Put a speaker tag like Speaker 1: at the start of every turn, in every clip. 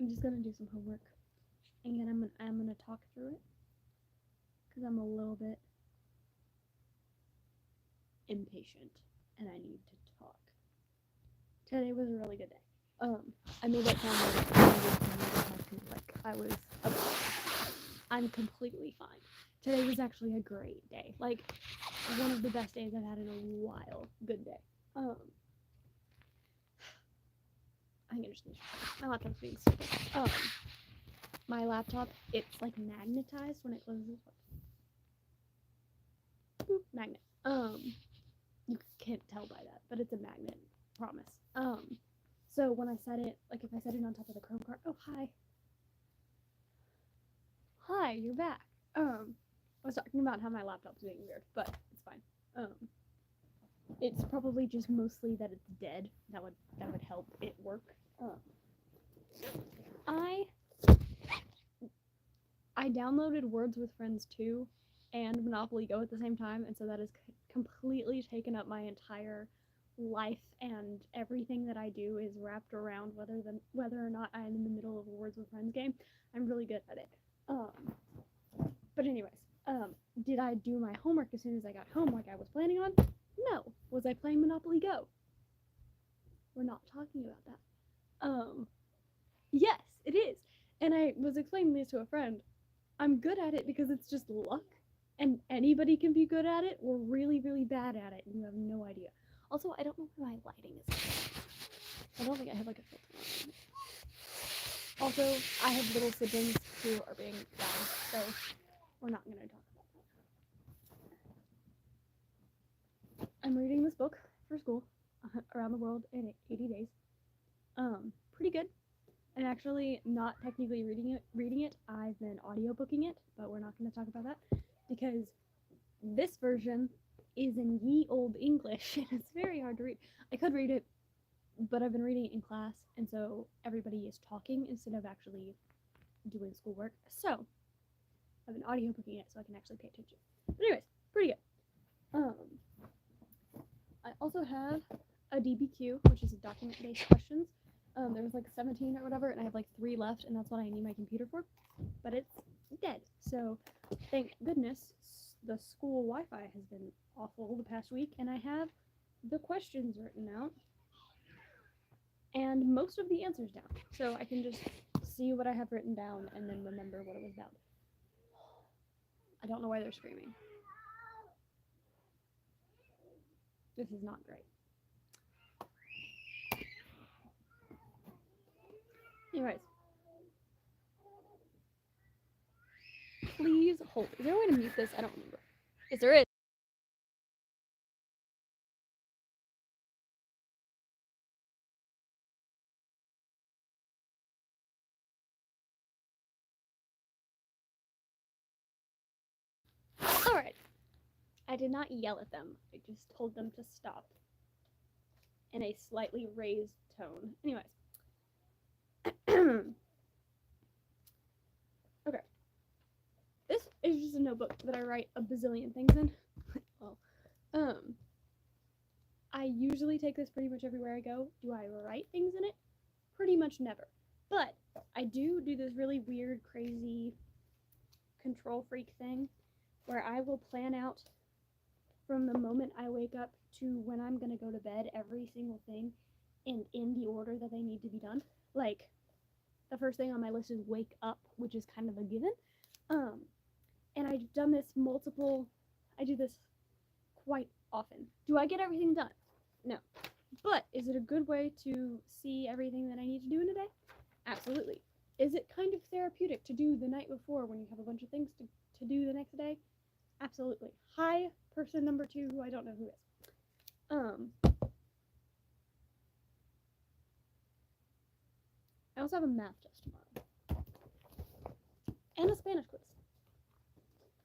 Speaker 1: I'm just gonna do some homework, and then I'm gonna talk through it, because I'm a little bit impatient, and I need to talk. Today was a really good day. I made it sound like I needed to talk to, like I was upset. I'm completely fine. Today was actually a great day. Like, one of the best days I've had in a while. Good day. I think I just need to. My laptop's being stupid. My laptop, it's like magnetized when it closes. Boop, magnet. You can't tell by that, but it's a magnet. Promise. So when I set it, like if I set it on top of the Chrome card, oh hi. Hi, you're back. I was talking about how my laptop's being weird, but it's fine. It's probably just mostly that it's dead. That would help it work. I downloaded Words with Friends 2 and Monopoly Go at the same time, and so that has completely taken up my entire life, and everything that I do is wrapped around whether or not I'm in the middle of a Words with Friends game. I'm really good at it. But anyways, did I do my homework as soon as I got home like I was planning on? No. Was I playing Monopoly Go? We're not talking about that. Yes, it is. And I was explaining this to a friend. I'm good at it because it's just luck, and anybody can be good at it or really, really bad at it, and you have no idea. Also, I don't know why my lighting is like that. I don't think I have like a filter on. Also, I have little siblings who are being loud, so we're not going to talk about that. I'm reading this book for school, Around the World in 80 Days. Pretty good. And actually not technically reading it. I've been audiobooking it, but we're not going to talk about that because this version is in ye old English and it's very hard to read. I could read it, but I've been reading it in class, and so everybody is talking instead of actually doing schoolwork. So I've been audiobooking it so I can actually pay attention. But anyways, pretty good. I also have a DBQ, which is a document-based questions. There was like 17 or whatever, and I have like 3 left, and that's what I need my computer for. But it's dead. So thank goodness the school Wi-Fi has been awful the past week, and I have the questions written out and most of the answers down. So I can just see what I have written down and then remember what it was about. I don't know why they're screaming. This is not great. Anyways. Please hold. Is there a way to mute this? I don't remember. Yes, there is. Alright. I did not yell at them. I just told them to stop. In a slightly raised tone. Anyways. Okay. This is just a notebook that I write a bazillion things in. Well, I usually take this pretty much everywhere I go. Do I write things in it? Pretty much never. But I do this really weird, crazy control freak thing where I will plan out from the moment I wake up to when I'm going to go to bed every single thing and in the order that they need to be done. Like, the first thing on my list is wake up, which is kind of a given. And I've done this I do this quite often. Do I get everything done? No. But is it a good way to see everything that I need to do in a day? Absolutely. Is it kind of therapeutic to do the night before when you have a bunch of things to do the next day? Absolutely. Hi, person number 2 who I don't know who is. I also have a math test tomorrow. And a Spanish quiz.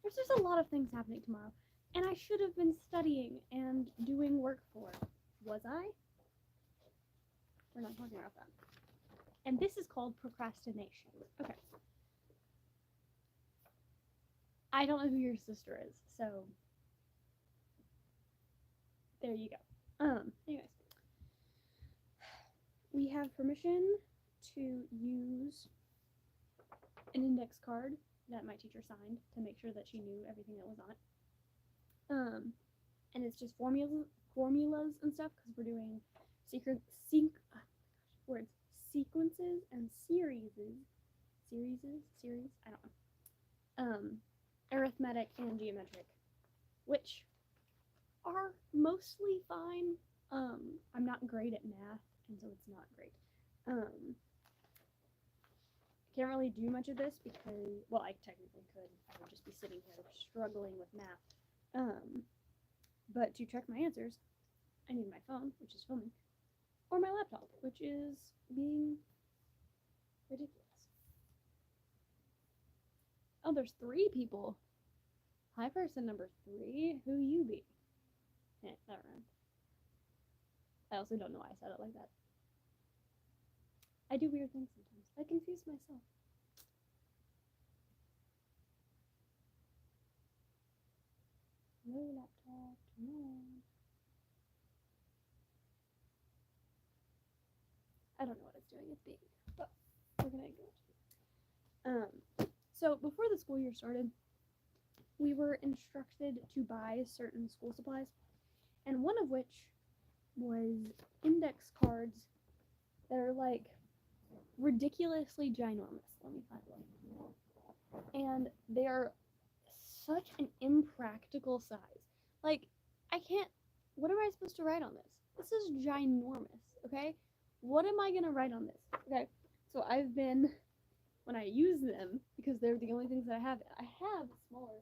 Speaker 1: There's just a lot of things happening tomorrow. And I should have been studying and doing work for. Was I? We're not talking about that. And this is called procrastination. Okay. I don't know who your sister is, so there you go. Anyways. We have permission to use an index card that my teacher signed to make sure that she knew everything that was on it. And it's just formulas and stuff because we're doing sequences and series. I don't know. Arithmetic and geometric, which are mostly fine. I'm not great at math, and so it's not great. Can't really do much of this because, well, I technically could. I would just be sitting here struggling with math. But to check my answers, I need my phone, which is filming, or my laptop, which is being ridiculous. Oh, there's 3 people. Hi, person number 3. Who you be? That rhymed. I also don't know why I said it like that. I do weird things sometimes. I confuse myself. No laptop, no. I don't know what it's doing. It's being, but we're gonna ignore it. So before the school year started, we were instructed to buy certain school supplies, and one of which was index cards that are like ridiculously ginormous. Let me find one. And they are such an impractical size. Like, I can't. What am I supposed to write on this? This is ginormous, okay? What am I gonna write on this? Okay, so I've been, when I use them, because they're the only things that I have smaller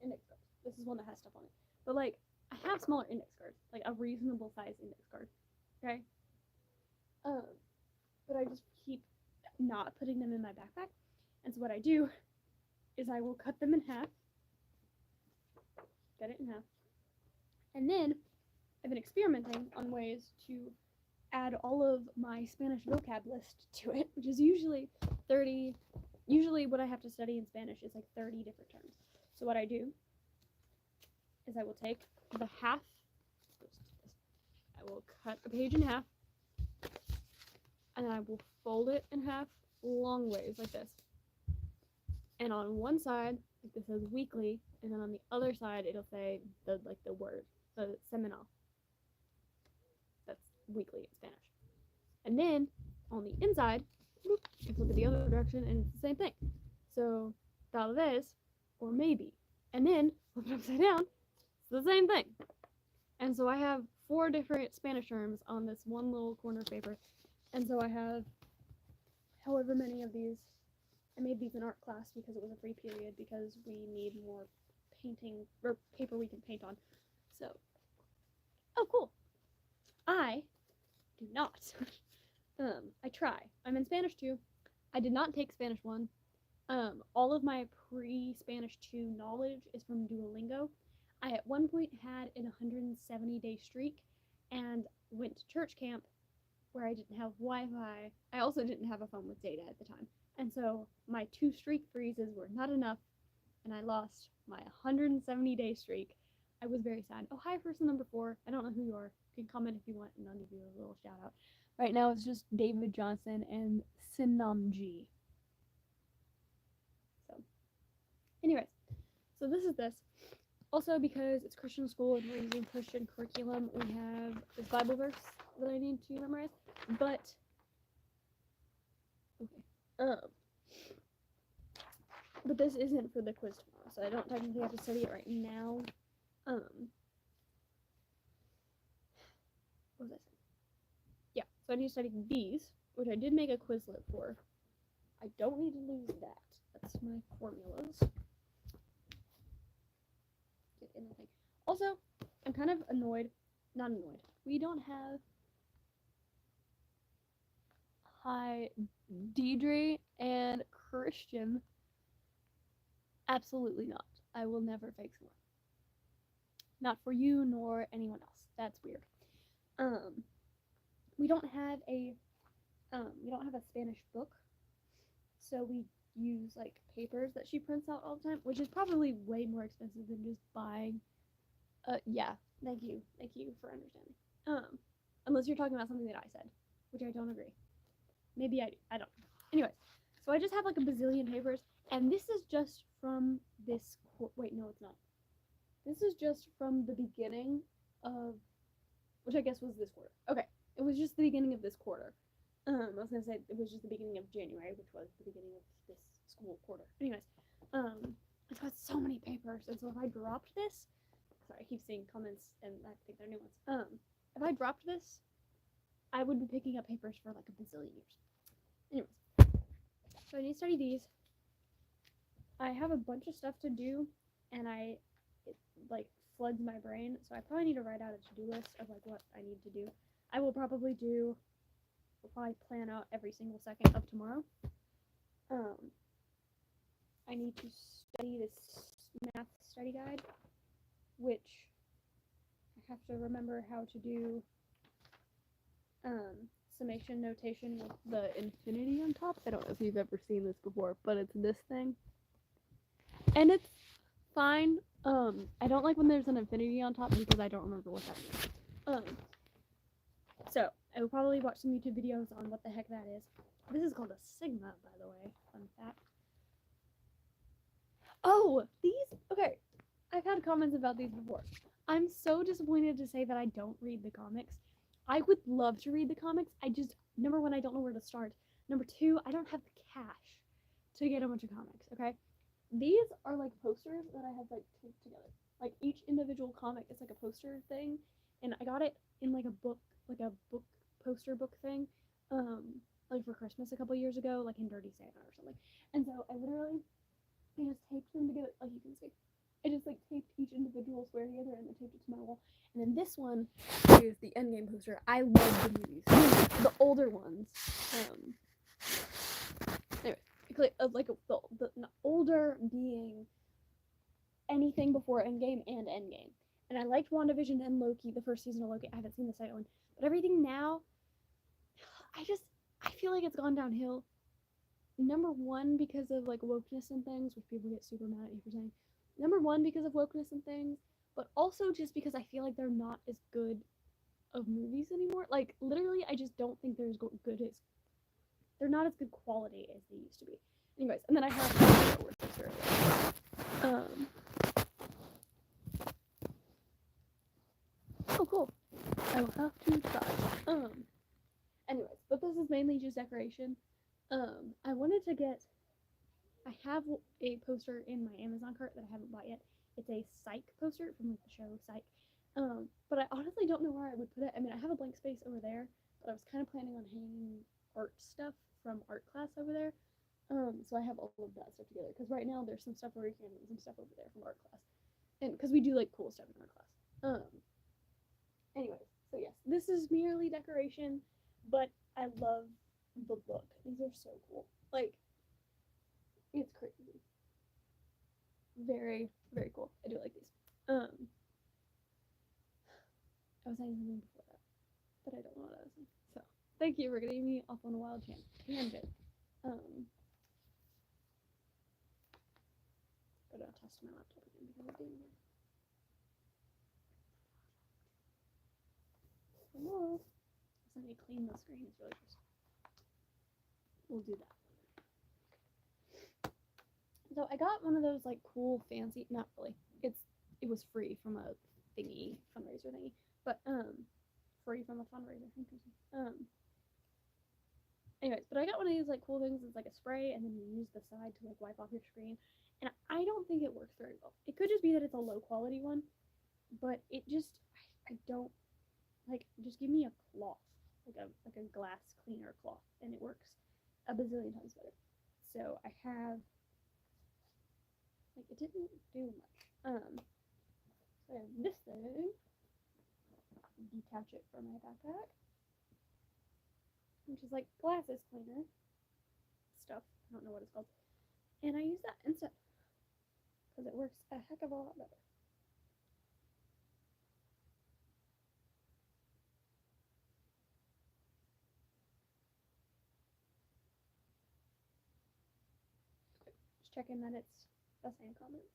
Speaker 1: index cards. This is one that has stuff on it. But, like, I have smaller index cards, like a reasonable size index card, okay? But I just keep not putting them in my backpack. And so what I do is I will cut them in half, cut it in half, and then I've been experimenting on ways to add all of my Spanish vocab list to it, which is usually 30. Usually what I have to study in Spanish is like 30 different terms. So what I do is I will take the half, I will cut a page in half, and then I will fold it in half long ways like this. And on one side, like this says weekly, and then on the other side it'll say the word, the seminal. That's weekly in Spanish. And then on the inside, you flip it the other direction and it's the same thing. So tal vez, or maybe. And then flip it upside down, it's the same thing. And so I have 4 different Spanish terms on this one little corner of paper. And so I have however many of these. I made these in art class because it was a free period because we need more painting or paper we can paint on. So, oh cool. I do not. I try. I'm in Spanish 2. I did not take Spanish 1. All of my pre-Spanish 2 knowledge is from Duolingo. I at one point had an 170-day streak and went to church camp where I didn't have Wi-Fi. I also didn't have a phone with data at the time. And so my 2 streak freezes were not enough, and I lost my 170-day streak. I was very sad. Oh, hi, person number 4. I don't know who you are. You can comment if you want, and I'll give you a little shout out. Right now, it's just David Johnson and Sinamji. So, anyways, so this is this. Also, because it's Christian school and we're using Christian curriculum, we have this Bible verse that I need to memorize. But, okay. But this isn't for the quiz tomorrow, so I don't technically have to study it right now. What was I saying? Yeah, so I need to study these, which I did make a Quizlet for. I don't need to lose that. That's my formulas. Get in the thing. Also, I'm kind of annoyed. Not annoyed. We don't have... Hi, Deidre and Christian. Absolutely not. I will never fake someone. Not for you nor anyone else. That's weird. We don't have a Spanish book, so we use like papers that she prints out all the time, which is probably way more expensive than just buying. Yeah. Thank you for understanding. Unless you're talking about something that I said, which I don't agree. Maybe I do. I don't know. Anyways, so I just have like a bazillion papers, and this is just from this. Wait, no, it's not. This is just from the beginning of, which I guess was this quarter. Okay, it was just the beginning of this quarter. I was gonna say it was just the beginning of January, which was the beginning of this school quarter. Anyways, so it's so many papers, and so if I dropped this, sorry, I keep seeing comments, and I think they're new ones. If I dropped this, I would be picking up papers for like a bazillion years. Anyways, so I need to study these. I have a bunch of stuff to do, and it like floods my brain, so I probably need to write out a to-do list of like what I need to do. I will probably plan out every single second of tomorrow. I need to study this math study guide, which I have to remember how to do summation notation with the infinity on top. I don't know if you've ever seen this before, but it's this thing. And it's fine. I don't like when there's an infinity on top because I don't remember what that means. So I will probably watch some YouTube videos on what the heck that is. This is called a sigma, by the way. Fun fact. Oh, these? Okay. I've had comments about these before. I'm so disappointed to say that I don't read the comics. I would love to read the comics. I just, number one, I don't know where to start. Number two, I don't have the cash to get a bunch of comics, okay? These are like posters that I have like taped together. Like each individual comic is like a poster thing, and I got it in like a book poster book thing, like for Christmas a couple years ago, like in Dirty Santa or something. And so I just taped them together, like you can see. I just like taped each individual square together and then taped it to my wall. And then this one is the Endgame poster. I love the movies, the older ones. Anyway, like the older being anything before Endgame and Endgame. And I liked WandaVision and Loki, the first season of Loki. I haven't seen the second one, but everything now, I feel like it's gone downhill. Number one, because of like wokeness and things, which people get super mad at me for saying. Number one, because of wokeness and things, but also just because I feel like they're not as good of movies anymore. Like literally, I just don't think they're as good as they're not as good quality as they used to be. Anyways, and then I have Star Wars poster. Oh cool. I will have to try. Anyways, but this is mainly just decoration. I wanted to get. I have a poster in my Amazon cart that I haven't bought yet. It's a Psych poster from like the show Psych. But I honestly don't know where I would put it. I mean, I have a blank space over there, but I was kind of planning on hanging art stuff from art class over there. So I have all of that stuff together because right now there's some stuff over here and some stuff over there from art class, and because we do like cool stuff in art class. Anyways, so yes, this is merely decoration, but I love the book. These are so cool. Like, it's crazy. Very, very cool. I do like these. I was saying something before that, but I don't know what I was saying. So, thank you for getting me off on a wild tangent. But I'll test my laptop again because it's being hello. So let me clean the screen. It's really gross. We'll do that. So I got one of those like cool fancy, not really. It was free from a fundraiser thingy, but free from a fundraiser. Anyways, but I got one of these like cool things. It's like a spray, and then you use the side to like wipe off your screen. And I don't think it works very well. It could just be that it's a low quality one, but it just I don't like. Just give me a cloth, like a glass cleaner cloth, and it works a bazillion times better. So I have. Like, it didn't do much. So I have this thing. Detach it from my backpack. Which is like glasses cleaner stuff. I don't know what it's called. And I use that instead. Because it works a heck of a lot better. Just checking that it's the same comments.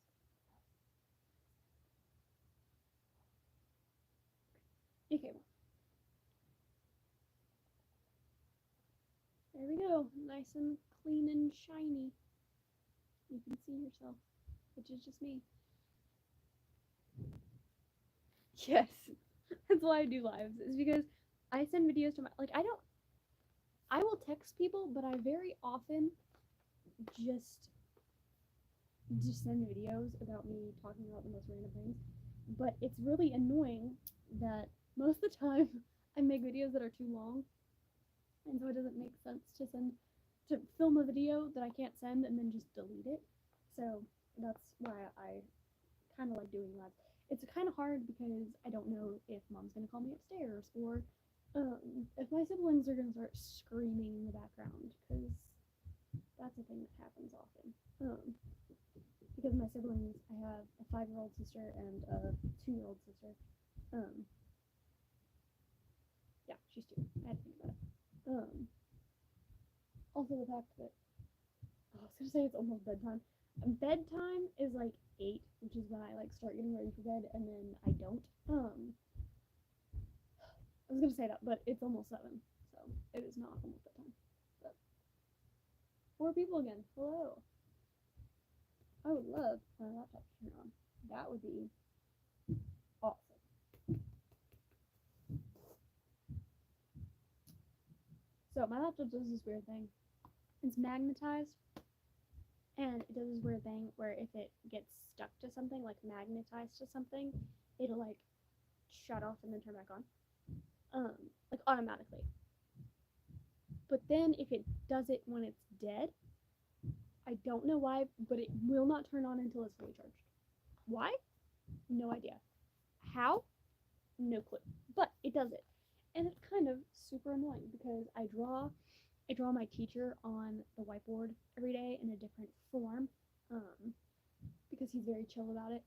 Speaker 1: Okay, well. There we nice and clean and shiny. You can see yourself, which is just me. Yes, that's why I do lives. Is because I send videos to my I will text people, but I very often just send videos about me talking about the most random things. But it's really annoying that most of the time I make videos that are too long, and so it doesn't make sense to film a video that I can't send and then just delete it. So that's why I kind of like doing live. It's kind of hard because I don't know if mom's gonna call me upstairs or if my siblings are gonna start screaming in the background because that's a thing that happens often. Because my siblings, I have a 5-year-old sister and a 2-year-old sister. Yeah, she's 2. I had to think about it. Also the fact that I was gonna say it's almost bedtime. Bedtime is like 8, which is when I like start getting ready for bed, and then I don't. I was gonna say that, but it's almost 7, so it is not almost bedtime. But 4 people again. Hello. I would love my laptop to turn on. That would be awesome. So my laptop does this weird thing. It's magnetized, and it does this weird thing where if it gets stuck to something, like magnetized to something, it'll like shut off and then turn back on. Like automatically. But then if it does it when it's dead, I don't know why, but it will not turn on until it's fully charged. Why? No idea. How? No clue. But it does it. And it's kind of super annoying because I draw my teacher on the whiteboard every day in a different form, because he's very chill about it.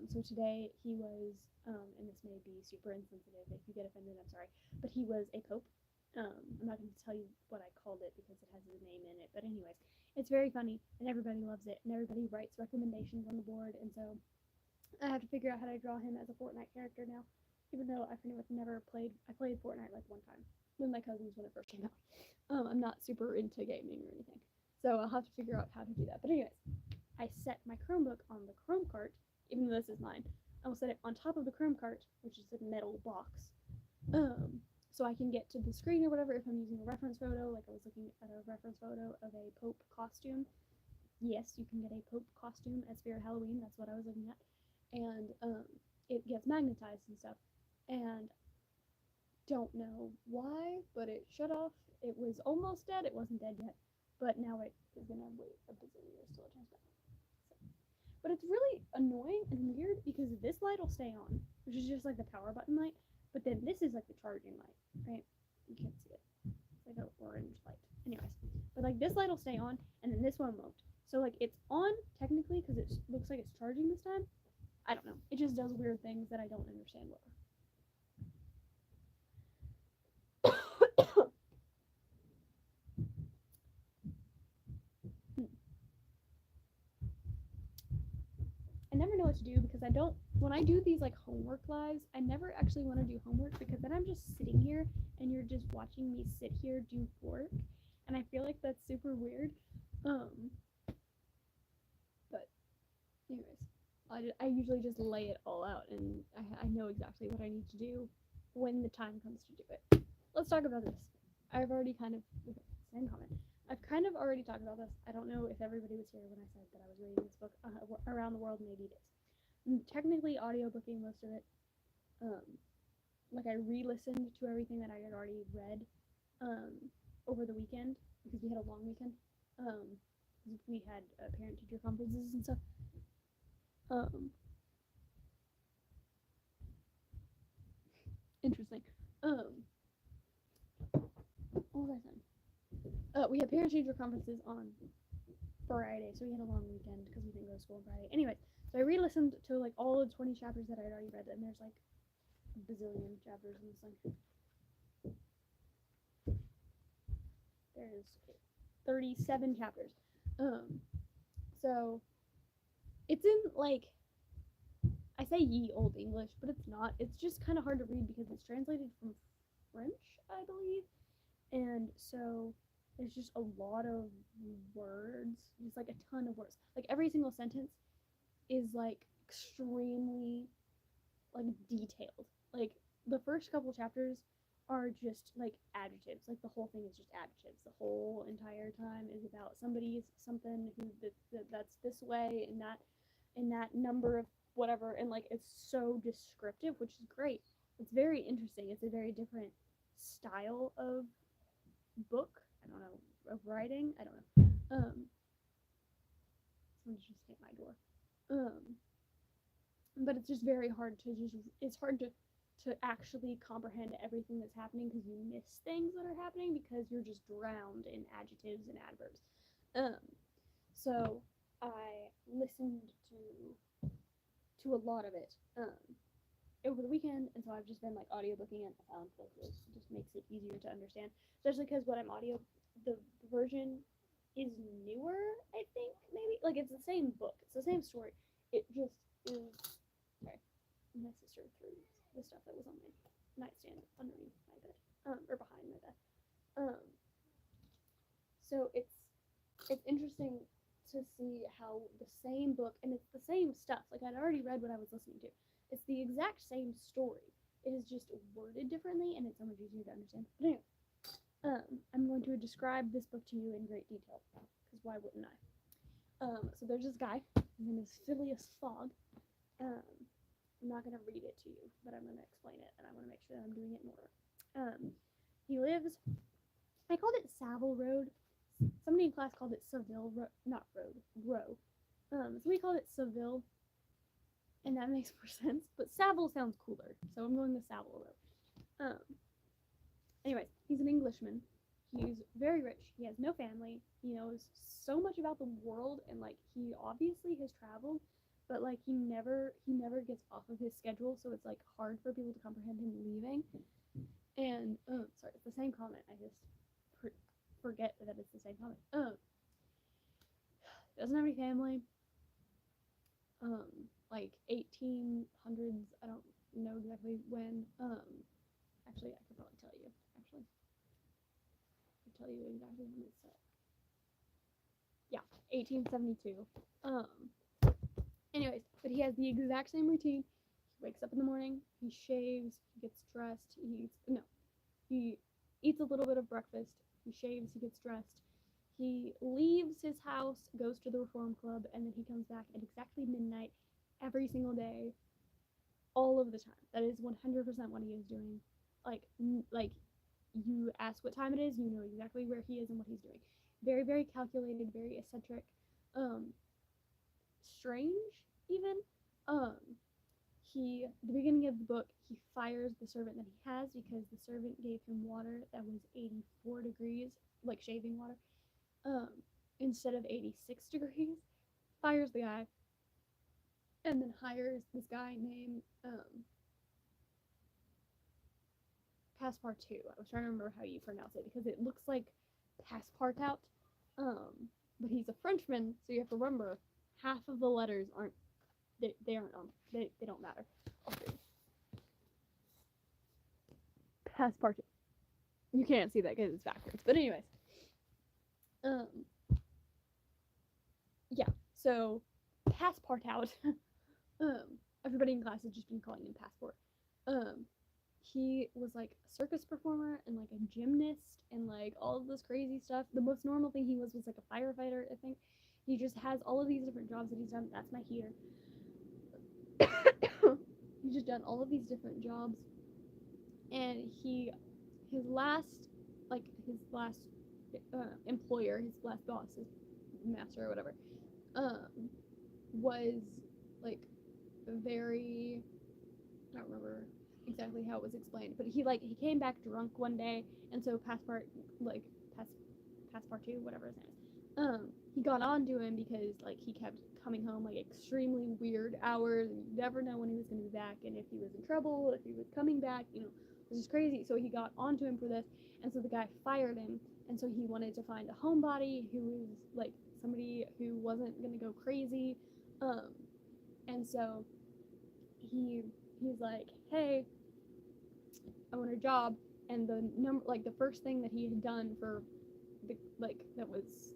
Speaker 1: So today he was, and this may be super insensitive. If you get offended, I'm sorry, but he was a pope. I'm not going to tell you what I called it because it has his name in it. But anyways, it's very funny and everybody loves it and everybody writes recommendations on the board. And so I have to figure out how to draw him as a Fortnite character now, even though I pretty much never played. I played Fortnite like one time with my cousins when it first came out. I'm not super into gaming or anything, so I'll have to figure out how to do that. But anyways, I set my Chromebook on the Chrome cart, even though this is mine. I will set it on top of the Chrome cart, which is a metal box, so I can get to the screen or whatever if I'm using a reference photo. Like I was looking at a reference photo of a Pope costume. Yes, you can get a Pope costume at Spirit Halloween. That's what I was looking at. And it gets magnetized and stuff. And don't know why, but it shut off. It was almost dead. It wasn't dead yet, but now it is gonna wait a bazillion years till it turns back on. So. But it's really annoying and weird because this light will stay on, which is just like the power button light. But then this is like the charging light, right? You can't see it. It's like an orange light. Anyways, but like this light will stay on, and then this one won't. So like it's on technically because it looks like it's charging this time. I don't know. It just does weird things that I don't understand what. I never know what to do because I don't. When I do these like homework lives, I never actually want to do homework because then I'm just sitting here and you're just watching me sit here do work, and I feel like that's super weird. But anyways, I usually just lay it all out and I know exactly what I need to do when the time comes to do it. Let's talk about this. I've already kind of same comment. I've kind of already talked about this. I don't know if everybody was here when I said that I was reading this book, Around the World in 80 Days. Technically audiobooking most of it. Like I re-listened to everything that I had already read over the weekend because we had a long weekend. We had parent-teacher conferences and stuff. Interesting. What was I saying? We had parent-teacher conferences on Friday, so we had a long weekend because we didn't go to school on Friday. Anyway, so I re-listened to like all the 20 chapters that I'd already read, and there's like a bazillion chapters in this thing. There's 37 chapters. So it's in like, I say ye old English, but it's not. It's just kind of hard to read because it's translated from French, I believe. And so There's just a lot of words, just like a ton of words. Like every single sentence is like extremely like detailed. Like the first couple chapters are just like adjectives. Like the whole thing is just adjectives. The whole entire time is about somebody's something who that's this way and that number of whatever, and like it's so descriptive, which is great. It's very interesting. It's a very different style of book. I don't know, of writing. I don't know. Someone just hit my door. But it's just very hard to it's hard to actually comprehend everything that's happening because you miss things that are happening because you're just drowned in adjectives and adverbs. So I listened to a lot of it over the weekend, and so I've just been like audiobooking it. I found like it just makes it easier to understand, especially because the version is newer. I think maybe like it's the same book, it's the same story. It just is. Sorry, my sister threw the stuff that was on my nightstand underneath my bed, or behind my bed. So it's interesting to see how the same book, and it's the same stuff. Like I'd already read what I was listening to. It's the exact same story. It is just worded differently, and it's so much easier to understand. But anyway, I'm going to describe this book to you in great detail, because why wouldn't I? So there's this guy. His name is Phileas Fogg. I'm not going to read it to you, but I'm going to explain it, and I want to make sure that I'm doing it in order. He lives, I called it Savile Road. Somebody in class called it Seville Road, not Road, Row. Somebody called it Seville, and that makes more sense, but Savile sounds cooler, so I'm going with Savile Road. Anyways, he's an Englishman. He's very rich. He has no family. He knows so much about the world, and like he obviously has traveled, but like he never gets off of his schedule, so it's like hard for people to comprehend him leaving. And sorry, it's the same comment. I just forget that it's the same comment. Doesn't have any family. Like 1800s. I don't know exactly when. Actually, I could probably tell you. Actually, I could tell you exactly when it's set. Yeah, 1872. Anyways, but he has the exact same routine. He wakes up in the morning, he shaves, he gets dressed, he eats a little bit of breakfast, he shaves, he gets dressed, he leaves his house, goes to the Reform Club, and then he comes back at exactly midnight every single day, all of the time. That is 100% what he is doing. Like you ask what time it is, you know exactly where he is and what he's doing. Very, very calculated, very eccentric, strange even. The beginning of the book, he fires the servant that he has because the servant gave him water that was 84 degrees, like shaving water, instead of 86 degrees. Fires the guy, and then hires this guy named Passepartout. I was trying to remember how you pronounce it because it looks like Passepartout, but he's a Frenchman, so you have to remember half of the letters aren't they aren't they don't matter. Passepartout. You can't see that because it's backwards, but anyways, yeah. So Passepartout. Everybody in class has just been calling him Passport. He was like a circus performer and like a gymnast and like all of this crazy stuff. The most normal thing he was like a firefighter, I think. He just has all of these different jobs that he's done. That's my heater. He's just done all of these different jobs, and his last employer, his last boss, his master or whatever, was like very, I don't remember exactly how it was explained, but he came back drunk one day, and so Passepartout, whatever his name is, he got on to him because like he kept coming home like extremely weird hours, and you never know when he was going to be back, and if he was in trouble, if he was coming back, it was just crazy. So he got onto him for this, and so the guy fired him, and so he wanted to find a homebody who was like somebody who wasn't going to go crazy, and so he's like, hey, I want a job, and the first thing that he had done for that was,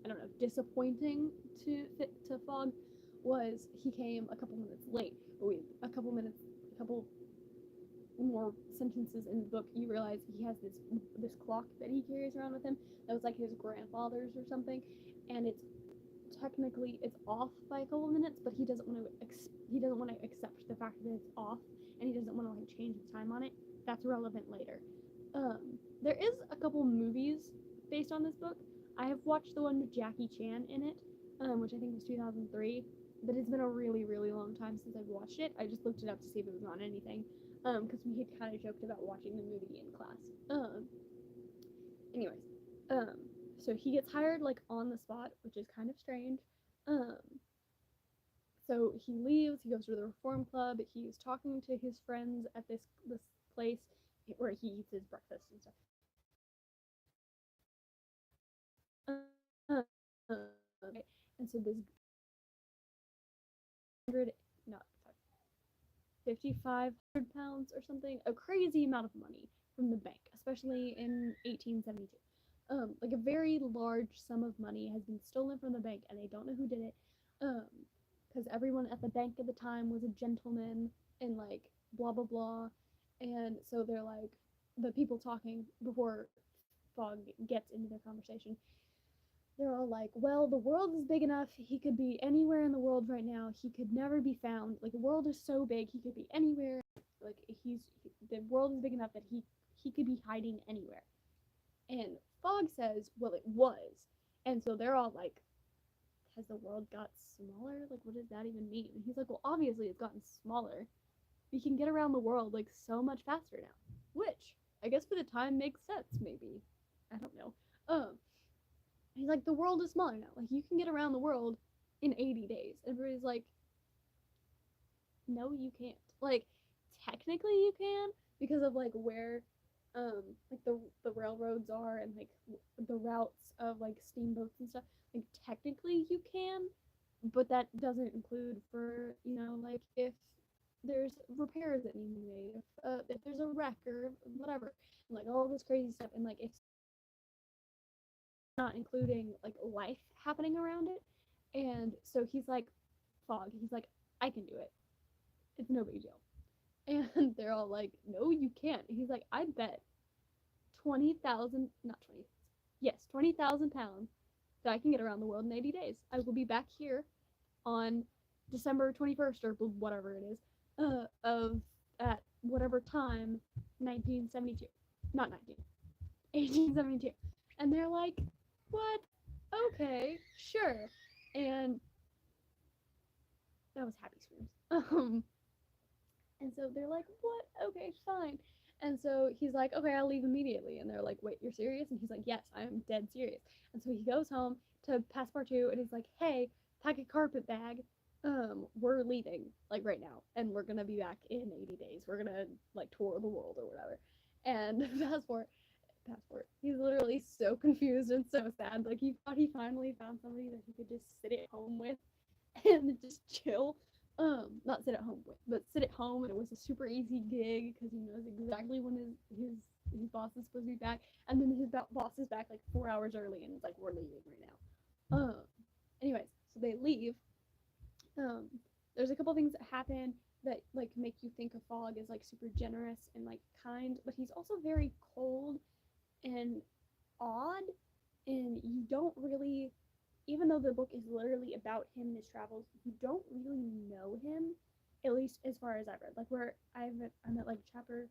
Speaker 1: I don't know, disappointing to Fogg was he came a couple minutes late. But a couple more sentences in the book, you realize he has this clock that he carries around with him that was like his grandfather's or something, and it's off by a couple minutes, but he doesn't want to accept the fact that it's off, and he doesn't want to like change the time on it. That's relevant later. There is a couple movies based on this book. I have watched the one with Jackie Chan in it, which I think was 2003, but it's been a really, really long time since I've watched it. I just looked it up to see if it was on anything, because we had kind of joked about watching the movie in class. Anyways, so he gets hired like on the spot, which is kind of strange. So he leaves, he goes to the reform club, he's talking to his friends at this place where he eats his breakfast and stuff. And so this 5,500 pounds or something, a crazy amount of money from the bank, especially in 1872. Like a very large sum of money has been stolen from the bank, and they don't know who did it. Because everyone at the bank at the time was a gentleman and like blah blah blah, and so they're like the people talking before Fogg gets into their conversation. They're all like, well, the world is big enough. He could be anywhere in the world right now. He could never be found. Like, the world is so big. He could be anywhere. Like, the world is big enough that he could be hiding anywhere. And Fogg says, well, it was. And so they're all like, has the world got smaller? Like, what does that even mean? And he's like, well, obviously it's gotten smaller. We can get around the world, like, so much faster now. Which, I guess for the time makes sense, maybe. I don't know. He's like, the world is smaller now. Like, you can get around the world in 80 days. Everybody's like, no, you can't. Like, technically you can, because of, like, where, like, the railroads are and, like, the routes of, like, steamboats and stuff. Like, technically you can, but that doesn't include for, you know, like, if there's repairs that need to be made, if there's a wreck or whatever, and, like, all this crazy stuff. And, like, if not including like life happening around it. And so he's like, Fogg, he's like, I can do it. It's no big deal. And they're all like, no, you can't. He's like, I bet 20,000, not 20, yes, 20,000 pounds that I can get around the world in 80 days. I will be back here on December 21st or whatever it is, of at whatever time, 1972. Not 1872. And they're like, what? Okay, sure. And that was happy screams. And so they're like, what? Okay, fine. And so he's like, okay, I'll leave immediately. And they're like, wait, you're serious? And he's like, yes, I'm dead serious. And so he goes home to Passepartout and he's like, hey, pack a carpet bag. We're leaving, like, right now. And we're gonna be back in 80 days. We're gonna, like, tour the world or whatever. And Passport. He's literally so confused and so sad. Like, he thought he finally found somebody that he could just sit at home with and just chill. Not sit at home with, but sit at home, and it was a super easy gig because he knows exactly when his boss is supposed to be back, and then his boss is back like 4 hours early, and it's like, we're leaving right now. Anyways, so they leave. There's a couple things that happen that like make you think of Fogg as like super generous and like kind, but he's also very cold and odd, and you don't really, even though the book is literally about him and his travels, you don't really know him, at least as far as I've read. Like, where I'm at chapter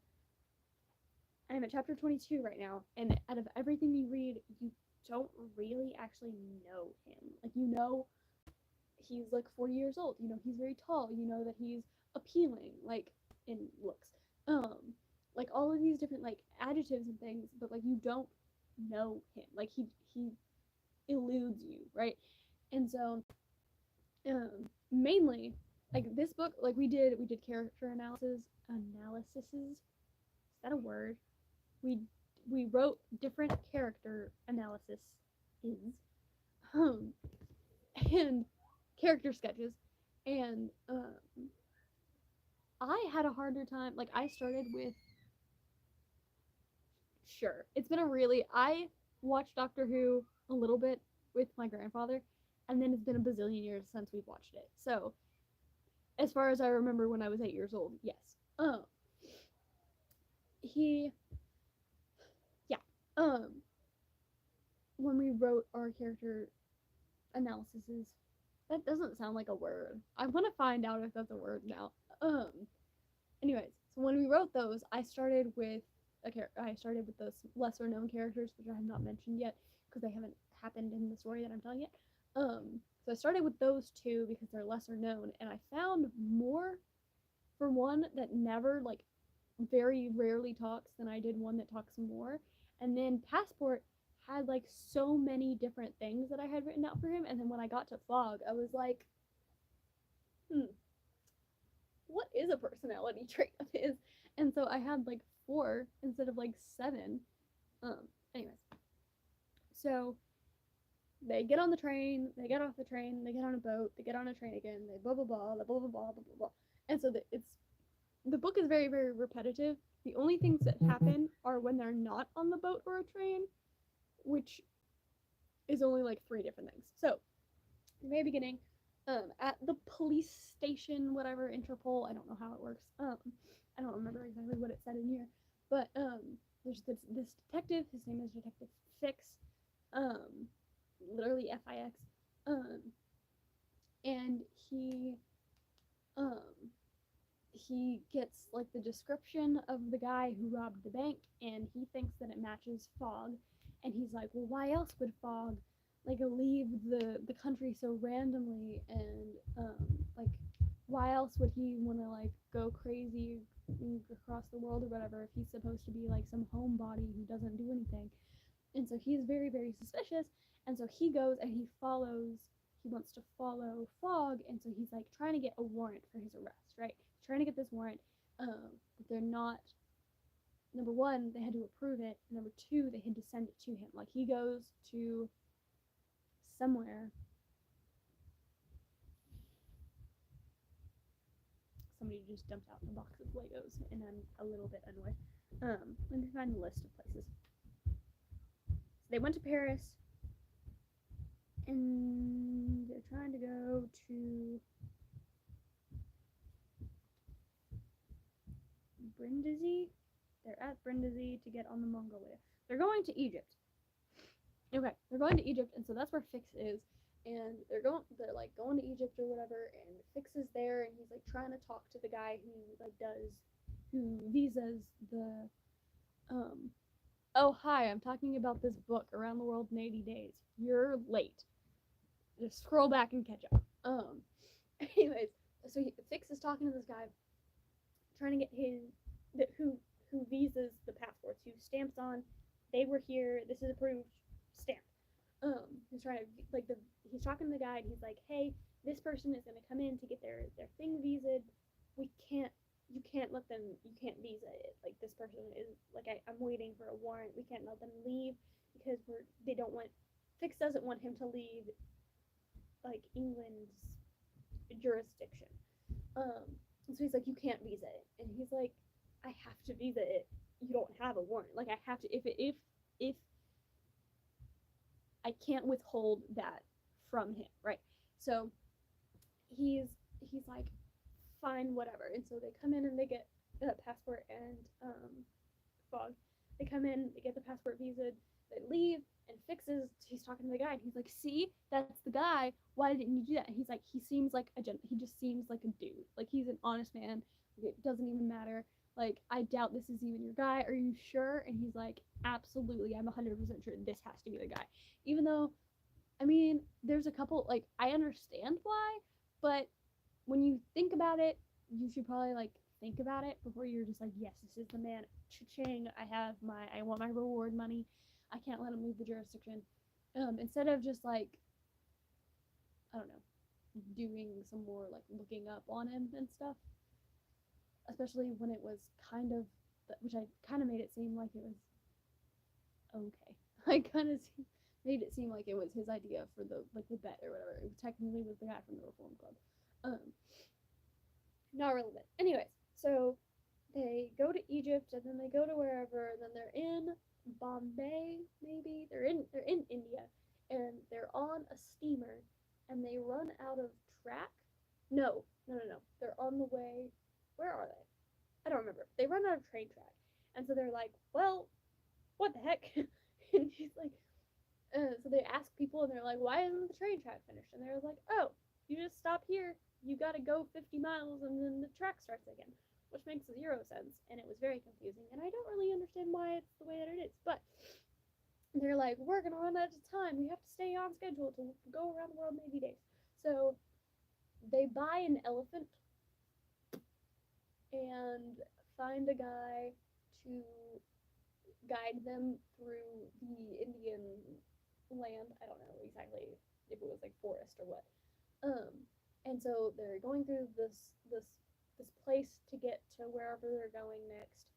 Speaker 1: 22 right now, and out of everything you read, you don't really actually know him. Like, you know he's like 40 years old, you know he's very tall, you know that he's appealing, like, in looks, like all of these different like adjectives and things, but like you don't know him. Like, he eludes you, right? And so mainly, like, this book, like, we did character analyses, is that a word? We wrote different character analysis and character sketches, and I had a harder time. Like, I started with, sure, it's been a really, watched Doctor Who a little bit with my grandfather, and then it's been a bazillion years since we've watched it. So, as far as I remember when I was 8 years old, yes. He, yeah. Um, when we wrote our character analyses, that doesn't sound like a word. I want to find out if that's a word now. Um, anyways, so when we wrote those, I started with those lesser known characters, which I have not mentioned yet because they haven't happened in the story that I'm telling yet. So I started with those two because they're lesser known, and I found more for one that never like very rarely talks than I did one that talks more. And then Passport had like so many different things that I had written out for him, and then when I got to Fog, I was like, what is a personality trait of his? And so I had like 4 instead of like 7. Anyways, so they get on the train, they get off the train, they get on a boat, they get on a train again, they blah blah blah, blah blah blah blah blah blah. And so the book is very very repetitive. The only things that happen are when they're not on the boat or a train, which is only like 3 different things. So, in the very beginning, at the police station, whatever, Interpol, I don't know how it works. I don't remember exactly what it said in here, but there's this detective. His name is Detective Fix, literally Fix, um, and um, he gets like the description of the guy who robbed the bank, and he thinks that it matches Fog, and he's like, well, why else would Fog like leave the country so randomly, and like why else would he want to like go crazy across the world or whatever if he's supposed to be like some homebody who doesn't do anything. And so he's very very suspicious, and so he goes and he wants to follow Fog, and so he's like trying to get a warrant for his arrest, right? He's trying to get this warrant, but they're not. Number one, they had to approve it. Number two, they had to send it to him. Like he goes to somewhere. Somebody just dumped out the box of Legos, and I'm a little bit annoyed. Let me find the list of places. So they went to Paris, and they're trying to go to Brindisi. They're at Brindisi to get on the Mongolian. They're going to Egypt. Okay, they're going to Egypt, and so that's where Fix is. And they're like going to Egypt or whatever, and Fix is there, and he's like trying to talk to the guy who visas the, oh hi, I'm talking about this book, Around the World in 80 Days. You're late. Just scroll back and catch up. Anyways, so Fix is talking to this guy, trying to get who visas the passports, who stamps on, they were here, this is approved, stamp. He's trying to he's talking to the guy, and he's like, hey, this person is gonna come in to get their thing visaed. You can't let them, you can't visa it. Like this person is like, I'm waiting for a warrant. We can't let them leave because they don't want, Fix doesn't want him to leave like England's jurisdiction. So he's like, you can't visa it, and he's like, I have to visa it. You don't have a warrant. Like I have to, if I can't withhold that from him, right? So he's like, fine, whatever. And so they come in and they get the passport and Fog. They come in, they get the passport visaed, they leave, and he's talking to the guy, and he's like, see, that's the guy. Why didn't you do that? And he's like, he seems like he just seems like a dude. Like he's an honest man. It doesn't even matter. Like, I doubt this is even your guy. Are you sure? And he's like, absolutely, I'm 100% sure this has to be the guy. Even though, I mean, there's a couple, like, I understand why, but when you think about it, you should probably, like, think about it before you're just like, yes, this is the man. Cha-ching, I want my reward money. I can't let him leave the jurisdiction. Instead of just, like, I don't know, doing some more, like, looking up on him and stuff. Especially when it was kind of, which I kind of made it seem like it was okay. I kind of made it seem like it was his idea for the bet or whatever. It technically was the guy from the Reform Club. Not relevant. Anyways, so they go to Egypt, and then they go to wherever, and then they're in Bombay, maybe. They're in India, and they're on a steamer, and they run out of track. No, no, no, no. They're on the way. Where are they? I don't remember. They run out of train track, and so they're like, "Well, what the heck?" And she's like, so they ask people, and they're like, "Why isn't the train track finished?" And they're like, "Oh, you just stop here. You gotta go 50 miles, and then the track starts again," which makes zero sense, and it was very confusing. And I don't really understand why it's the way that it is, but they're like, "We're gonna run out of time. We have to stay on schedule to go around the world in 80 days." So they buy an elephant and find a guy to guide them through the Indian land. I don't know exactly if it was like forest or what. Um, and so they're going through this place to get to wherever they're going next,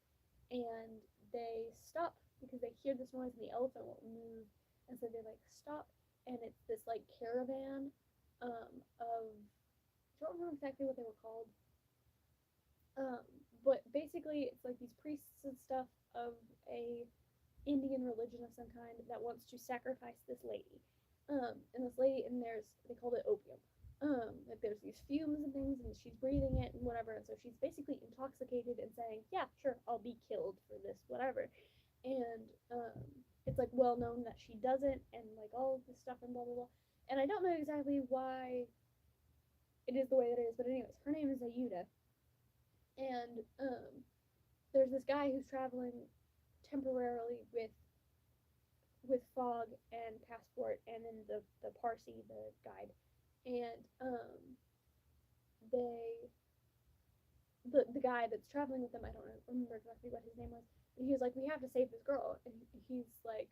Speaker 1: and they stop because they hear this noise and the elephant won't move, and so they like stop, and it's this like caravan of I don't remember exactly what they were called, um, but basically it's like these priests and stuff of a Indian religion of some kind that wants to sacrifice this lady. And this lady, and they called it opium. Like there's these fumes and things, and she's breathing it and whatever, and so she's basically intoxicated and saying, "Yeah, sure, I'll be killed for this, whatever." And it's like well known that she doesn't, and like all of this stuff and blah blah blah. And I don't know exactly why it is the way that it is, but anyways, her name is Ayuda, and there's this guy who's traveling temporarily with Fog and Passport, and then the Parsi, the guide, and they the guy that's traveling with them, I don't remember exactly what his name was, but he was like, "We have to save this girl," and he's like,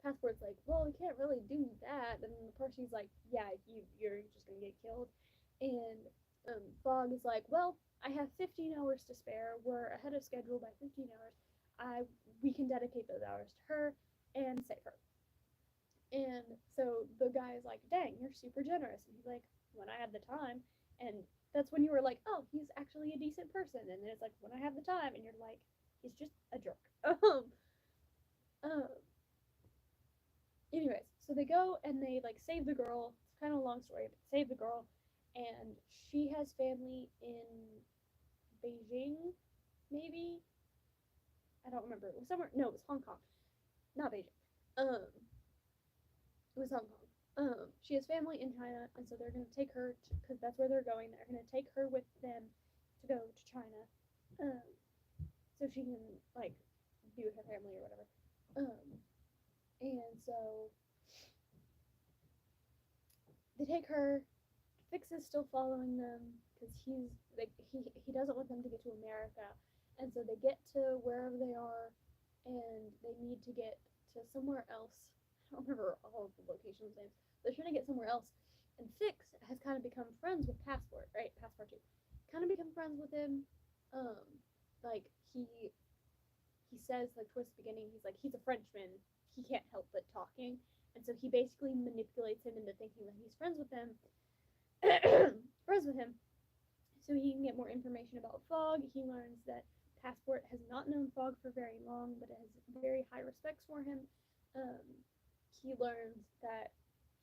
Speaker 1: Passport's like, "Well, we can't really do that," and the Parsi's like, "Yeah, you're just gonna get killed," and Fog is like, "Well, I have 15 hours to spare. We're ahead of schedule by 15 hours. We can dedicate those hours to her and save her." And so the guy is like, "Dang, you're super generous." And he's like, "When I have the time." And that's when you were like, "Oh, he's actually a decent person." And then it's like, "When I have the time." And you're like, "He's just a jerk." Um, anyways, so they go and they like save the girl. It's kind of a long story, but save the girl. And she has family in Beijing, maybe? I don't remember. It was somewhere. No, it was Hong Kong, not Beijing. Um, it was Hong Kong. She has family in China, and so they're gonna take her because that's where they're going. They're gonna take her with them to go to China, um, so she can like be with her family or whatever. And so they take her. Fix is still following them because he's like he doesn't want them to get to America, and so they get to wherever they are, and they need to get to somewhere else. I don't remember all of the locations names. They're trying to get somewhere else, and Fix has kind of become friends with Passport, right? Passport too, kind of become friends with him. Um, like he says like towards the beginning, he's like he's a Frenchman, he can't help but talking, and so he basically manipulates him into thinking that he's friends with him, friends with him, so he can get more information about Fog. He learns that Passport has not known Fog for very long, but has very high respects for him. Um, he learns that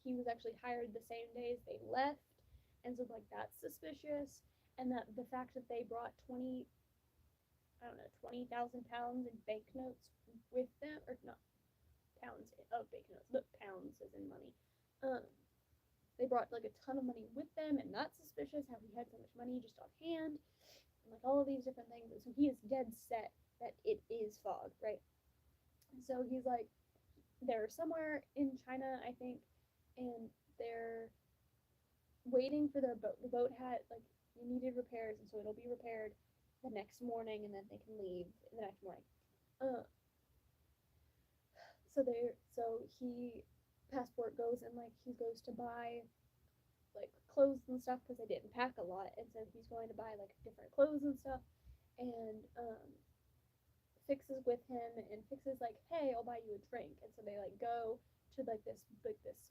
Speaker 1: he was actually hired the same day as they left, and so like that's suspicious. And that the fact that they brought 20,000 pounds in banknotes with them, or not pounds of banknotes, but pounds as in money. Um, they brought like a ton of money with them, and that's suspicious how he had so much money just on hand, and like all of these different things. And so he is dead set that it is Fog, right? And so he's like, they're somewhere in China, I think, and they're waiting for their boat. The boat had like it needed repairs, and so it'll be repaired the next morning, and then they can leave the next morning. Uh, so Passport goes and like he goes to buy like clothes and stuff because I didn't pack a lot, and so he's going to buy like different clothes and stuff. And Fix is with him, and Fix is like, "Hey, I'll buy you a drink." And so they like go to like this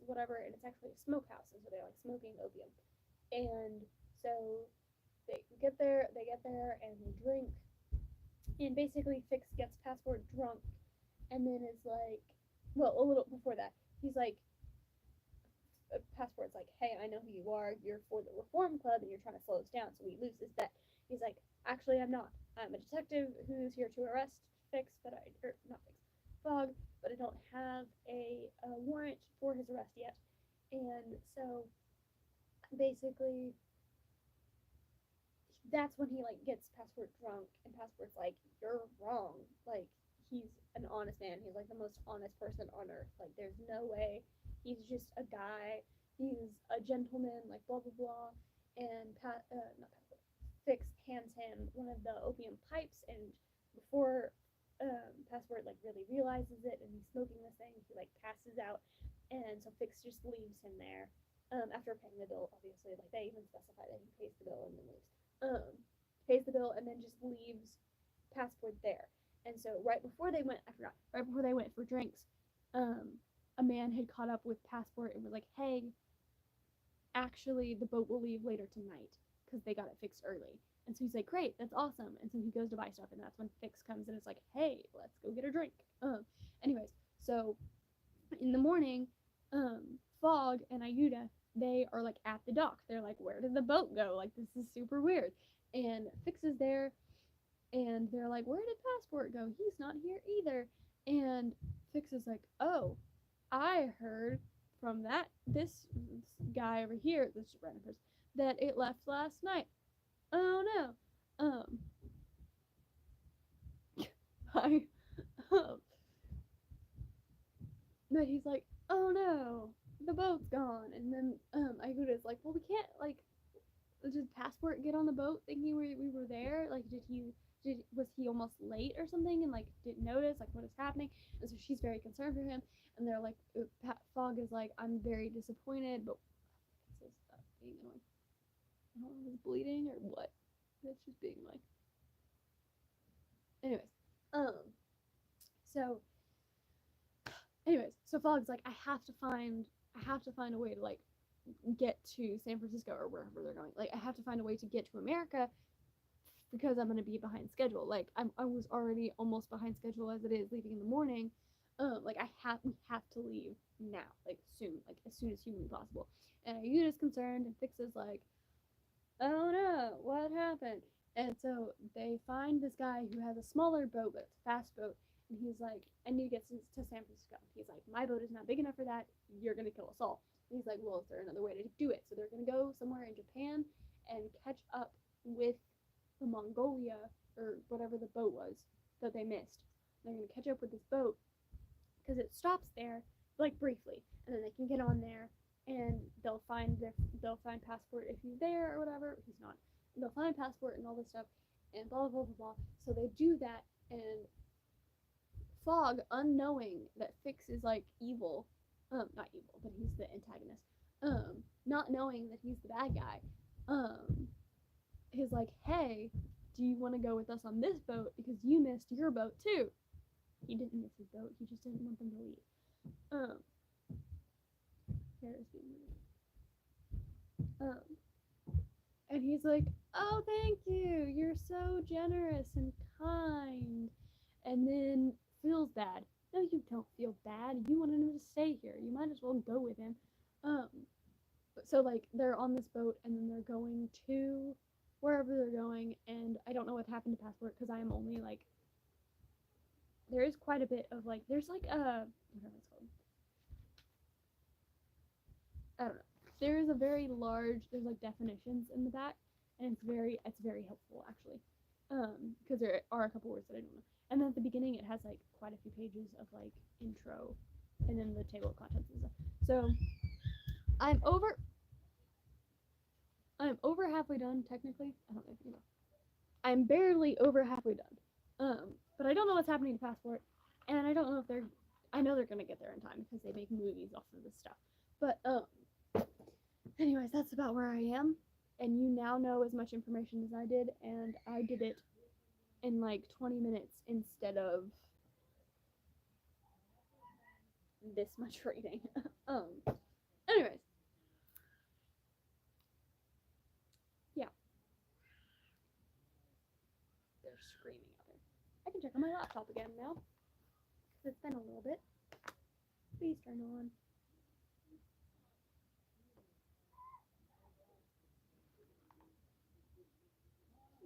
Speaker 1: whatever, and it's actually a smokehouse, and so they're like smoking opium. And so they get there, and they drink, and basically Fix gets Passport drunk, and then is like, well, a little before that, he's like, Passport's like, hey, I know who you are. You're for the Reform Club, and you're trying to slow us down, so we lose this bet. He's like, actually, I'm not. I'm a detective who's here to arrest Fix, but not Fix, Fog, but I don't have a warrant for his arrest yet. And so, basically, that's when he like gets Passport drunk, and Passport's like, "You're wrong. Like he's an honest man. He's like the most honest person on earth. Like there's no way. He's just a guy. He's a gentleman. Like blah blah blah." And not Passport, Fix hands him one of the opium pipes, and before Passport like really realizes it, and he's smoking this thing, he like passes out, and so Fix just leaves him there. After paying the bill, obviously, like they even specify that he pays the bill and then leaves, um, pays the bill, and then just leaves Passport there. And so right before they went, I forgot, right before they went for drinks, a man had caught up with Passport and was like, hey, actually, the boat will leave later tonight because they got it fixed early. And so he's like, great, that's awesome. And so he goes to buy stuff, and that's when Fix comes and is like, hey, let's go get a drink. Anyways, so in the morning, Fog and Ayuda, they are like at the dock. They're like, where did the boat go? Like, this is super weird. And Fix is there, and they're like, where did Passport go? He's not here either. And Fix is like, oh, I heard from this guy over here, this random person, that it left last night. Oh no. I but he's like, oh no, the boat's gone. And then Ayuda's like, well, we can't like, did Passport get on the boat thinking we were there? Like, was he almost late or something and like didn't notice like what is happening? And so she's very concerned for him. And they're like, Fog is like, I'm very disappointed, but this is being annoying. I don't know if it's bleeding or what. It's just being like. Anyways, so so Fog's like, I have to find a way to like get to San Francisco or wherever they're going. Like I have to find a way to get to America because I'm gonna be behind schedule. Like I was already almost behind schedule as it is, leaving in the morning. Like we have to leave now, like soon, like as soon as humanly possible. And Ayuda's concerned, and Fix is like, oh no, what happened? And so they find this guy who has a smaller boat, but it's a fast boat. And he's like, I need to get to San Francisco. He's like, my boat is not big enough for that. You're going to kill us all. And he's like, well, is there another way to do it? So they're going to go somewhere in Japan and catch up with the Mongolia or whatever the boat was that they missed. They're going to catch up with this boat because it stops there, like briefly, and then they can get on there and they'll find Passport if he's there or whatever. If he's not, they'll find Passport and all this stuff, and blah blah blah blah. So they do that, and Fog, unknowing that Fix is like evil, not evil, but he's the antagonist. Not knowing that he's the bad guy, he's like, hey, do you want to go with us on this boat because you missed your boat too? He didn't miss his boat. He just didn't want them to leave. Paris being weird. And he's like, oh, thank you. You're so generous and kind. And then feels bad. No, you don't feel bad. You wanted him to stay here. You might as well go with him. So like they're on this boat, and then they're going to wherever they're going, and I don't know what happened to Passport because I am only like, there is quite a bit of like, there's like whatever it's called. I don't know. There is a very large, there's like definitions in the back, and it's very helpful actually, because there are a couple words that I don't know. And then at the beginning it has like quite a few pages of like intro, and then the table of contents and stuff. So I'm over halfway done technically. I don't know if you know. I'm barely over halfway done. But I don't know what's happening to Passport, and I don't know if I know they're gonna get there in time because they make movies off of this stuff. But anyways, that's about where I am, and you now know as much information as I did, and I did it in like 20 minutes instead of this much reading. Anyways, yeah, they're screaming out there. I can check on my laptop again now It's been a little bit. Please turn on.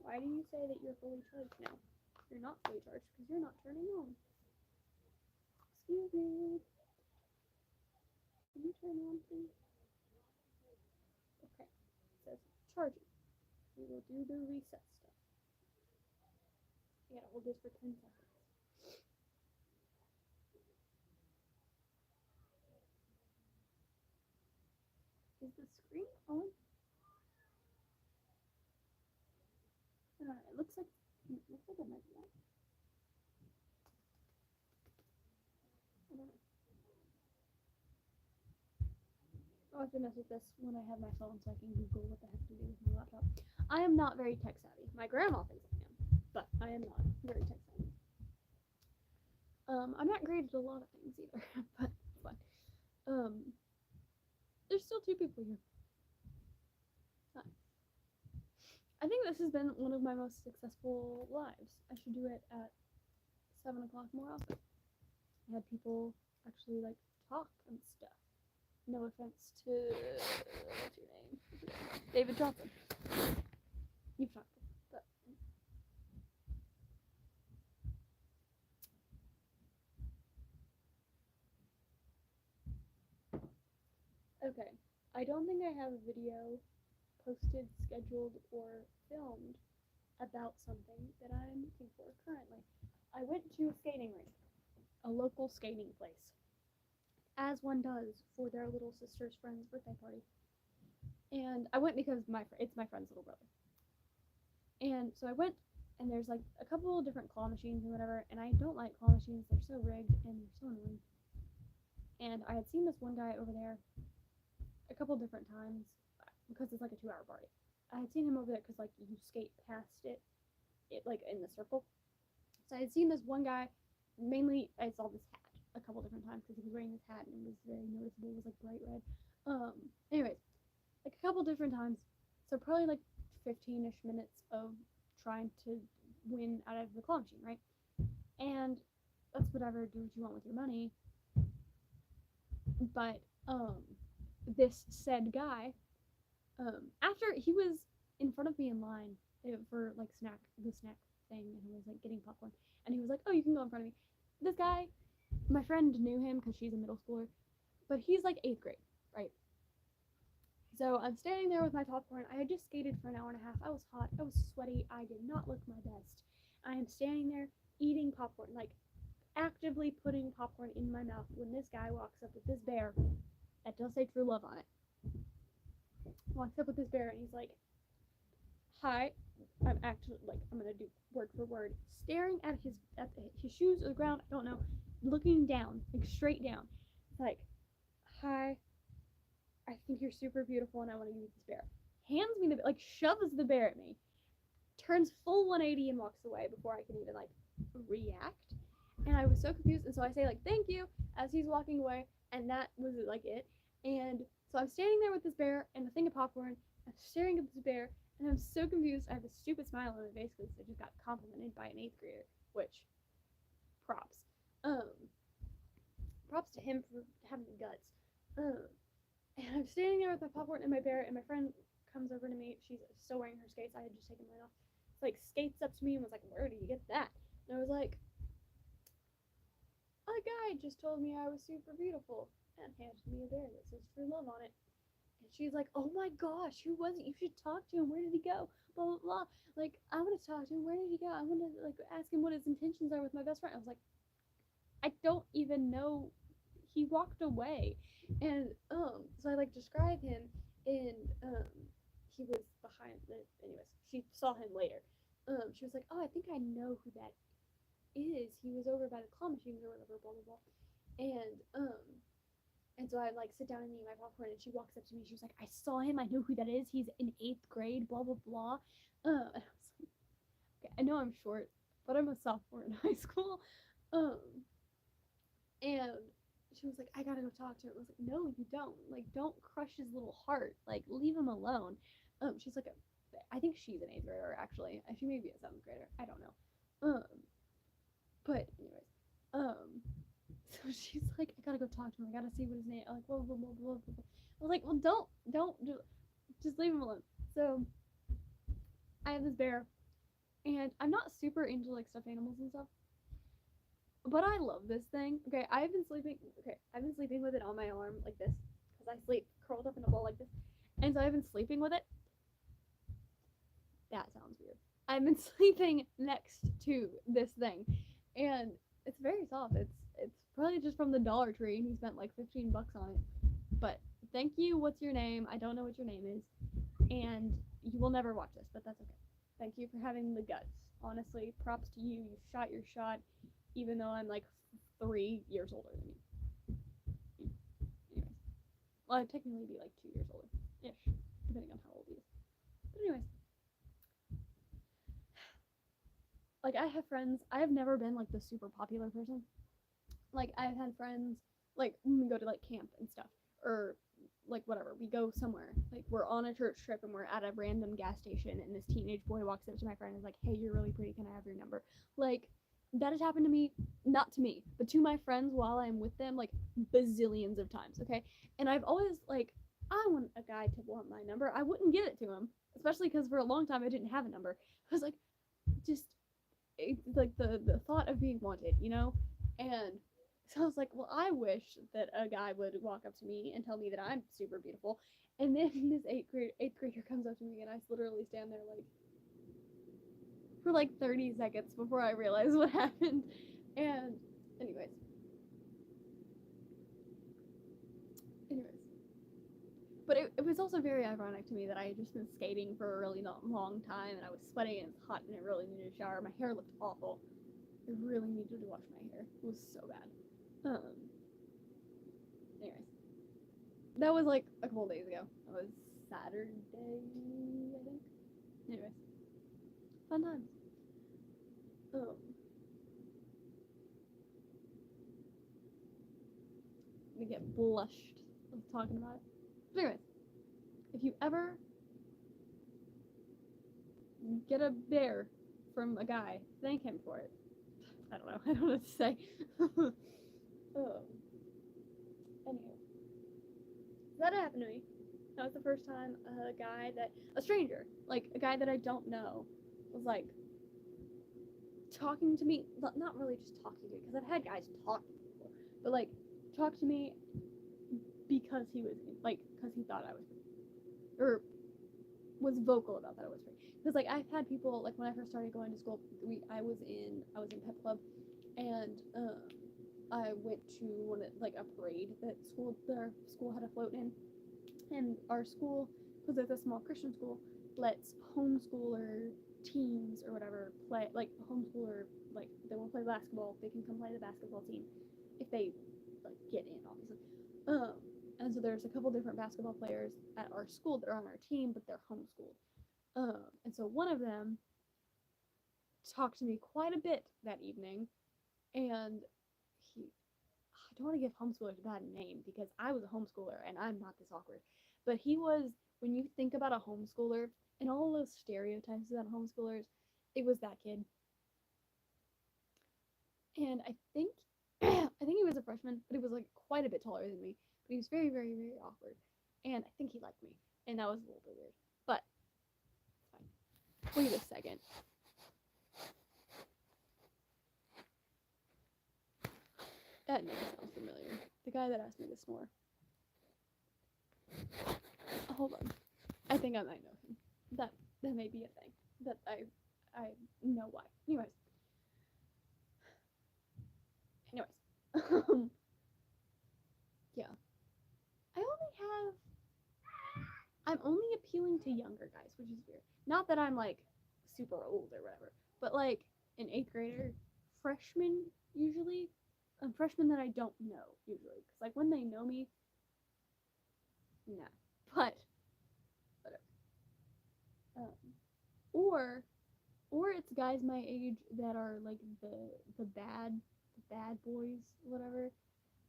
Speaker 1: Why do you say that you're fully charged now? You're not fully charged because you're not turning on. Excuse me. Can you turn on, please? Okay. It says charging. We will do the reset stuff. You gotta hold this for 10 seconds. Is the screen on? It looks like it might be on. I don't know. I'll have to mess with this when I have my phone so I can Google what the heck to do with my laptop. I am not very tech savvy. My grandma thinks I am, but I am not very tech savvy. I'm not great at a lot of things either, but it's fun. There's still 2 people here. Nice. I think this has been one of my most successful lives. I should do it at 7 o'clock more often. I had people actually like talk and stuff. No offense to what's your name? David Johnson. You've talked to him, but okay. I don't think I have a video posted, scheduled, or filmed about something that I'm looking for currently. I went to a skating rink, a local skating place, as one does for their little sister's friend's birthday party. And I went because it's my friend's little brother. And so I went, and there's like a couple of different claw machines and whatever, and I don't like claw machines. They're so rigged and they're so annoying. And I had seen this one guy over there a couple different times because it's like a 2-hour party. I had seen him over there because like you skate past it like in the circle. So I had seen this one guy. Mainly, I saw this hat a couple different times because he was wearing this hat and it was very noticeable. It was like bright red. Anyways, like a couple different times. So probably like 15-ish minutes of trying to win out of the claw machine, right? And that's whatever. Do what you want with your money. But this said guy, after he was in front of me in line for like the snack thing, and he was like getting popcorn, and he was like, "Oh, you can go in front of me." This guy, my friend knew him because she's a middle schooler, but he's like 8th grade, right? So I'm standing there with my popcorn. I had just skated for an hour and a half. I was hot. I was sweaty. I did not look my best. I am standing there eating popcorn, like actively putting popcorn in my mouth when this guy walks up with this bear that does say True Love on it. Walks up with this bear and he's like, "Hi." I'm actually like, I'm gonna do word for word, staring at his shoes or the ground. I don't know, looking down, like straight down. It's like, "Hi, I think you're super beautiful and I want to give you this bear." Hands me the, like, shoves the bear at me, turns full 180 and walks away before I can even like react. And I was so confused, and so I say like, "Thank you," as he's walking away, and that was like it. And so I'm standing there with this bear and a thing of popcorn. I'm staring at this bear, and I'm so confused. I have a stupid smile on my face because I just got complimented by an 8th grader, which props. Props to him for having the guts. And I'm standing there with my popcorn and my bear, and my friend comes over to me. She's still wearing her skates. I had just taken mine off. It's like skates up to me and was like, "Where do you get that?" And I was like, "A guy just told me I was super beautiful," and handed me a bear that says True Love on it. And she's like, "Oh my gosh, who was it? You should talk to him. Where did he go? Blah, blah, blah." Like, I want to talk to him. Where did he go? I want to, like, ask him what his intentions are with my best friend. I was like, I don't even know. He walked away. And, so I, like, describe him, and, he was behind the, anyways, she saw him later. She was like, "Oh, I think I know who that is. He was over by the claw machines or whatever, blah, blah, blah." And so I like sit down and eat my popcorn, and she walks up to me. She was like, "I saw him. I know who that is. He's in 8th grade. Blah blah blah." And I was like, "Okay, I know I'm short, but I'm a sophomore in high school." And she was like, "I gotta go talk to him." I was like, "No, you don't. Like, don't crush his little heart. Like, leave him alone." She's like, I think she's an 8th grader actually. She may be a 7th grader. I don't know. But anyways, So she's like, I gotta go talk to him. I gotta see what his name. Like, blah blah blah blah blah. I was like, well, don't, just leave him alone. So I have this bear, and I'm not super into like stuffed animals and stuff, but I love this thing. Okay, I've been sleeping. Okay, I've been sleeping with it on my arm like this because I sleep curled up in a ball like this, and so I've been sleeping with it. That sounds weird. I've been sleeping next to this thing, and it's very soft. It's probably just from the Dollar Tree, and he spent like $15 on it. But thank you. What's your name? I don't know what your name is, and you will never watch this, but that's okay. Thank you for having the guts. Honestly, props to you. You shot your shot, even though I'm like 3 years older than you. Anyways, well, I'd technically be like 2 years older, ish, depending on how old he is. But anyways, like I have friends. I have never been like the super popular person. Like I've had friends like when we go to like camp and stuff, or like whatever, we go somewhere, like we're on a church trip and we're at a random gas station and this teenage boy walks up to my friend and is like, hey, you're really pretty, can I have your number? Like that has happened to me, not to me, but to my friends while I'm with them, like bazillions of times. Okay, and I've always like, I want a guy to want my number, I wouldn't give it to him, especially because for a long time I didn't have a number. I was like, just it's like the thought of being wanted, you know? And so I was like, well, I wish that a guy would walk up to me and tell me that I'm super beautiful. And then this eighth grader comes up to me and I literally stand there like for like 30 seconds before I realize what happened. And anyways, anyways. But it was also very ironic to me that I had just been skating for a really long time and I was sweating and it's hot and I really needed a shower. My hair looked awful. I really needed to wash my hair. It was so bad. Anyways, that was like a couple days ago. That was Saturday, I think. Anyways, fun times. Um, I get blushed of talking about it. But anyways, if you ever get a bear from a guy, thank him for it. I don't know. I don't know what to say. Anyway, that happened to me. That was the first time a stranger, like a guy that I don't know, was like talking to me. Not really just talking to me, because I've had guys talk to me before, but like talk to me because he was like, because he thought I was pretty, or was vocal about that I was pretty. Because like I've had people like when I first started going to school, I was in pep club, and I went to like a parade that their school had a float in, and our school, because it's a small Christian school, lets homeschooler teams or whatever play, like homeschooler, like they want to play basketball, they can come play the basketball team if they like get in, obviously. Um, and so there's a couple different basketball players at our school that are on our team, but they're homeschooled. And so one of them talked to me quite a bit that evening, and I don't want to give homeschoolers a bad name because I was a homeschooler and I'm not this awkward. But he was, when you think about a homeschooler and all those stereotypes about homeschoolers, it was that kid. And I think I think he was a freshman, but he was like quite a bit taller than me. But he was very, very, very awkward. And I think he liked me. And that was a little bit weird. But it's fine. Wait a second. That name sounds familiar. The guy that asked me to snore. Hold on. I think I might know him. That may be a thing. That I know why. Anyways. Yeah. I only have I'm only appealing to younger guys, which is weird. Not that I'm like super old or whatever, but like an eighth grader, freshman usually, a freshman that I don't know usually, because like when they know me, nah. But whatever. Um, or or it's guys my age that are like the bad boys, whatever.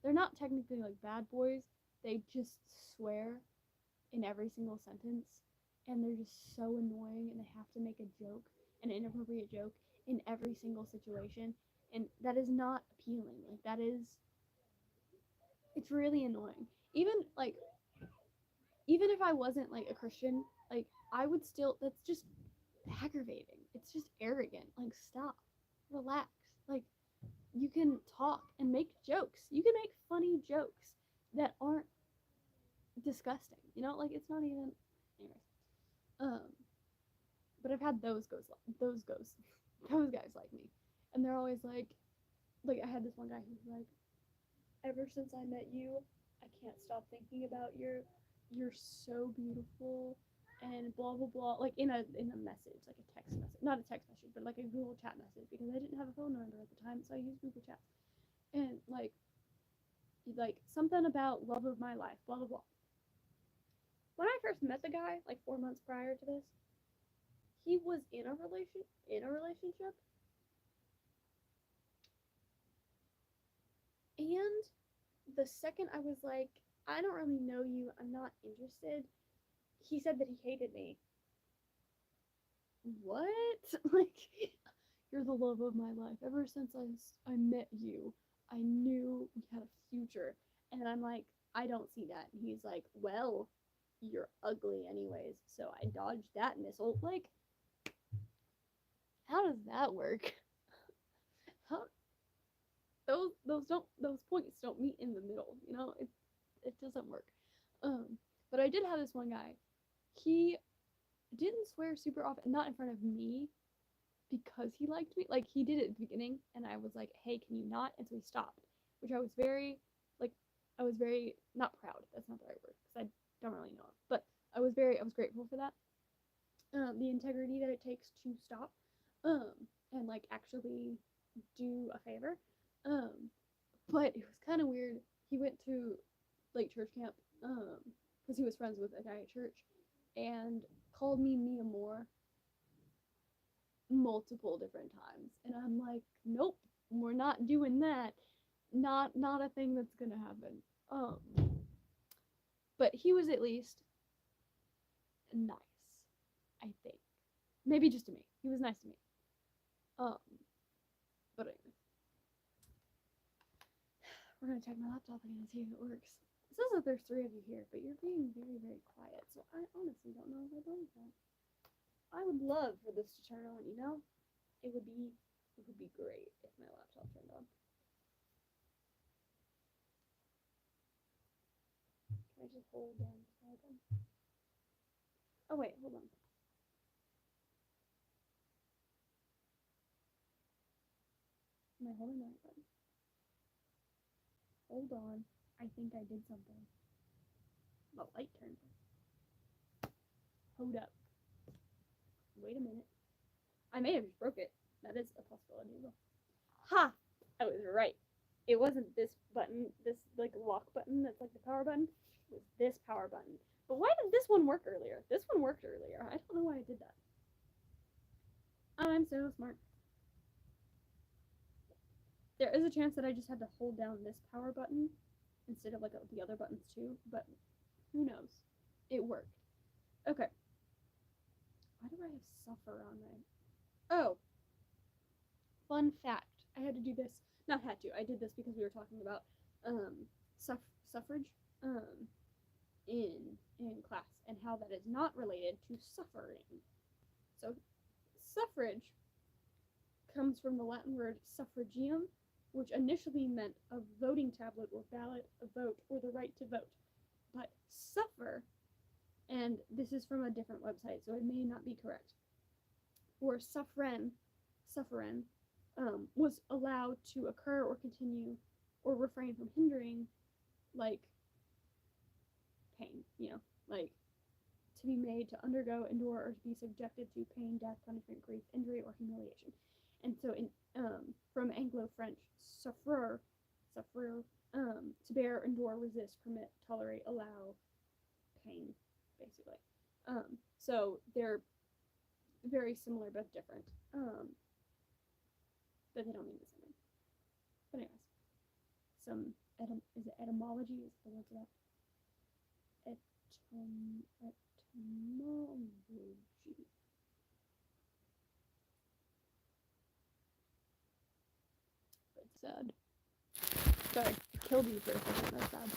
Speaker 1: They're not technically like bad boys. They just swear in every single sentence, and they're just so annoying, and they have to make a joke, an inappropriate joke in every single situation, and that is not appealing. Like that is It's really annoying. Even like even if I wasn't like a Christian, like I would still that's just aggravating. It's just arrogant. Like stop. Relax. Like you can talk and make jokes. You can make funny jokes that aren't disgusting. You know, like it's not even anyways. Um but I've had those guys like me. And they're always like I had this one guy who was like, ever since I met you, I can't stop thinking about you're so beautiful and blah blah blah, like in a message, like a text message, not a text message, but like a Google Chat message, because I didn't have a phone number at the time, so I used Google Chat. And like something about love of my life, blah blah blah. When I first met the guy, like 4 months prior to this, he was in a relationship, and the second I was like, I don't really know you, I'm not interested, he said that he hated me. What? Like, you're the love of my life. Ever since I met you, I knew we had a future. And I'm like, I don't see that. And he's like, well, you're ugly anyways. So I dodged that missile. Like, how does that work? How those points don't meet in the middle, you know? It doesn't work. Um, but I did have this one guy. He didn't swear super often, not in front of me, because he liked me. Like he did it at the beginning, and I was like, "Hey, can you not?" And so he stopped, which like, I was very not proud. That's not the right word because I don't really know him, but I was grateful for that. The integrity that it takes to stop, um, and like actually do a favor. Um, but it was kind of weird. He went to like church camp, because he was friends with a guy at church, and called me Mia Moore multiple different times, and I'm like, nope, we're not doing that. Not a thing that's gonna happen. um but he was at least nice, I think. Maybe just to me, he was nice to me. um but anyway, we're gonna check my laptop again and see if it works. It says that there's 3 of you here, but you're being very very quiet, so I honestly don't know if I believe that. I would love for this to turn on, you know. It would be great if my laptop turned on. Can I just hold down the power button? Oh wait, hold on. Am I holding the right button? Hold on. I think I did something. The light turned on. Hold up. Wait a minute. I may have just broke it. That is a possibility as well. Ha! I was right. It wasn't this button, this like lock button that's like the power button. It was this power button. But why did this one work earlier? This one worked earlier. I don't know why I did that. I'm so smart. There is a chance that I just had to hold down this power button instead of like the other buttons too, but who knows? It worked. Okay. Why do I have suffer on my... Oh, fun fact. I had to do this. Not had to. I did this because we were talking about um, suffrage um, in class, and how that is not related to suffering. So suffrage comes from the Latin word suffragium, which initially meant a voting tablet or ballot, a vote, or the right to vote. But suffer, and this is from a different website, so it may not be correct, or suffren, was allowed to occur or continue or refrain from hindering, like, pain, like to be made to undergo, endure, or to be subjected to pain, death, punishment, grief, injury, or humiliation. And so in from Anglo-French, souffrir, to bear, endure, resist, permit, tolerate, allow, pain, basically. So they're very similar but different. But they don't mean the same thing. But anyways, some is it etymology? Is the word for that? Etymology. It's sad. Sorry. killed me for a second. That's sad.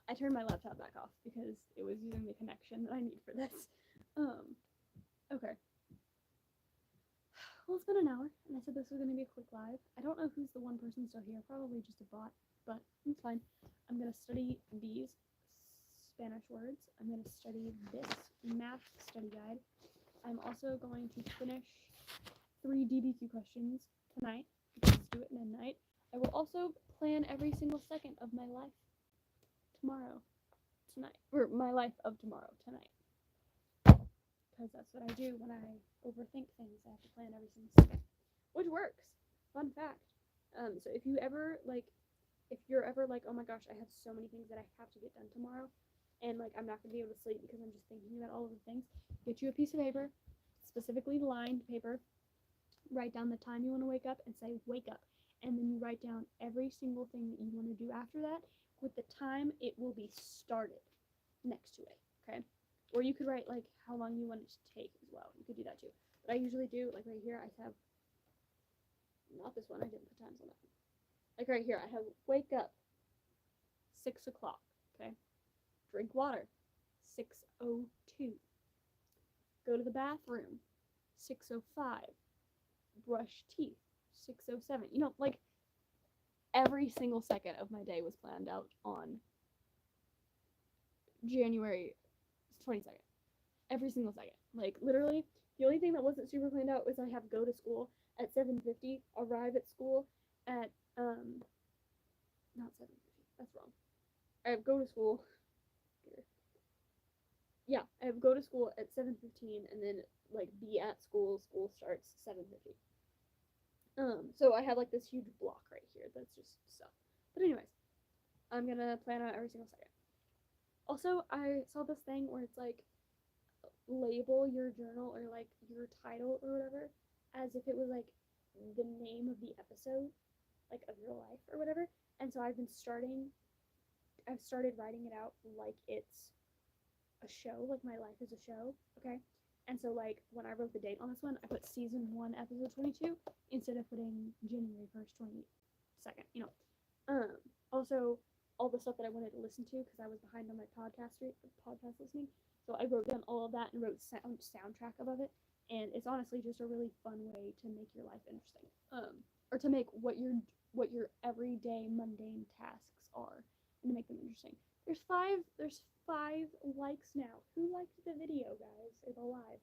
Speaker 1: I turned my laptop back off because it was using the connection that I need for this. Okay. Well, it's been an hour, and I said this was going to be a quick live. I don't know who's the one person still here. Probably just a bot, but it's fine. I'm going to study these Spanish words. I'm going to study this math study guide. I'm also going to finish 3 DBQ questions tonight, because it's due at midnight. I will also plan every single second of my life tonight, or my life of tomorrow, tonight. Because that's what I do when I overthink things. I have to plan every single second, which works. Fun fact. So if you're ever like, oh my gosh, I have so many things that I have to get done tomorrow, and like I'm not gonna be able to sleep because I'm just thinking about all of the things, get you a piece of paper, specifically lined paper, write down the time you want to wake up and say wake up, and then you write down every single thing that you want to do after that with the time it will be started next to it, okay? Or you could write like how long you want it to take as well. You could do that too. But I usually do, like right here, I have, not this one, I didn't put times on that one. Like right here, I have wake up, 6 o'clock, okay? Drink water, 6:02. Go to the bathroom, 6:05. Brush teeth, 6:07. You know, like every single second of my day was planned out on January 22nd. Every single second. Like literally, the only thing that wasn't super planned out was I have go to school at 7:50, arrive at school at not 7:50. That's wrong. I have go to school. Yeah, I have go to school at 7:15 and then like be at school. School starts 7:50. So I have like this huge block right here that's just stuff. But anyways, I'm gonna plan out every single second. Also, I saw this thing where it's like label your journal or like your title or whatever as if it was like the name of the episode, like of your life or whatever. And so I've started writing it out like it's a show, like my life is a show, okay? And so like when I wrote the date on this one, I put season 1, episode 22 instead of putting January 1st, 22nd, you know. Also all the stuff that I wanted to listen to because I was behind on my podcast listening. So I wrote down all of that and wrote soundtrack above it. And it's honestly just a really fun way to make your life interesting. Or to make what your everyday mundane tasks are and to make them interesting. There's five likes now. Who liked the video, guys? Or the live?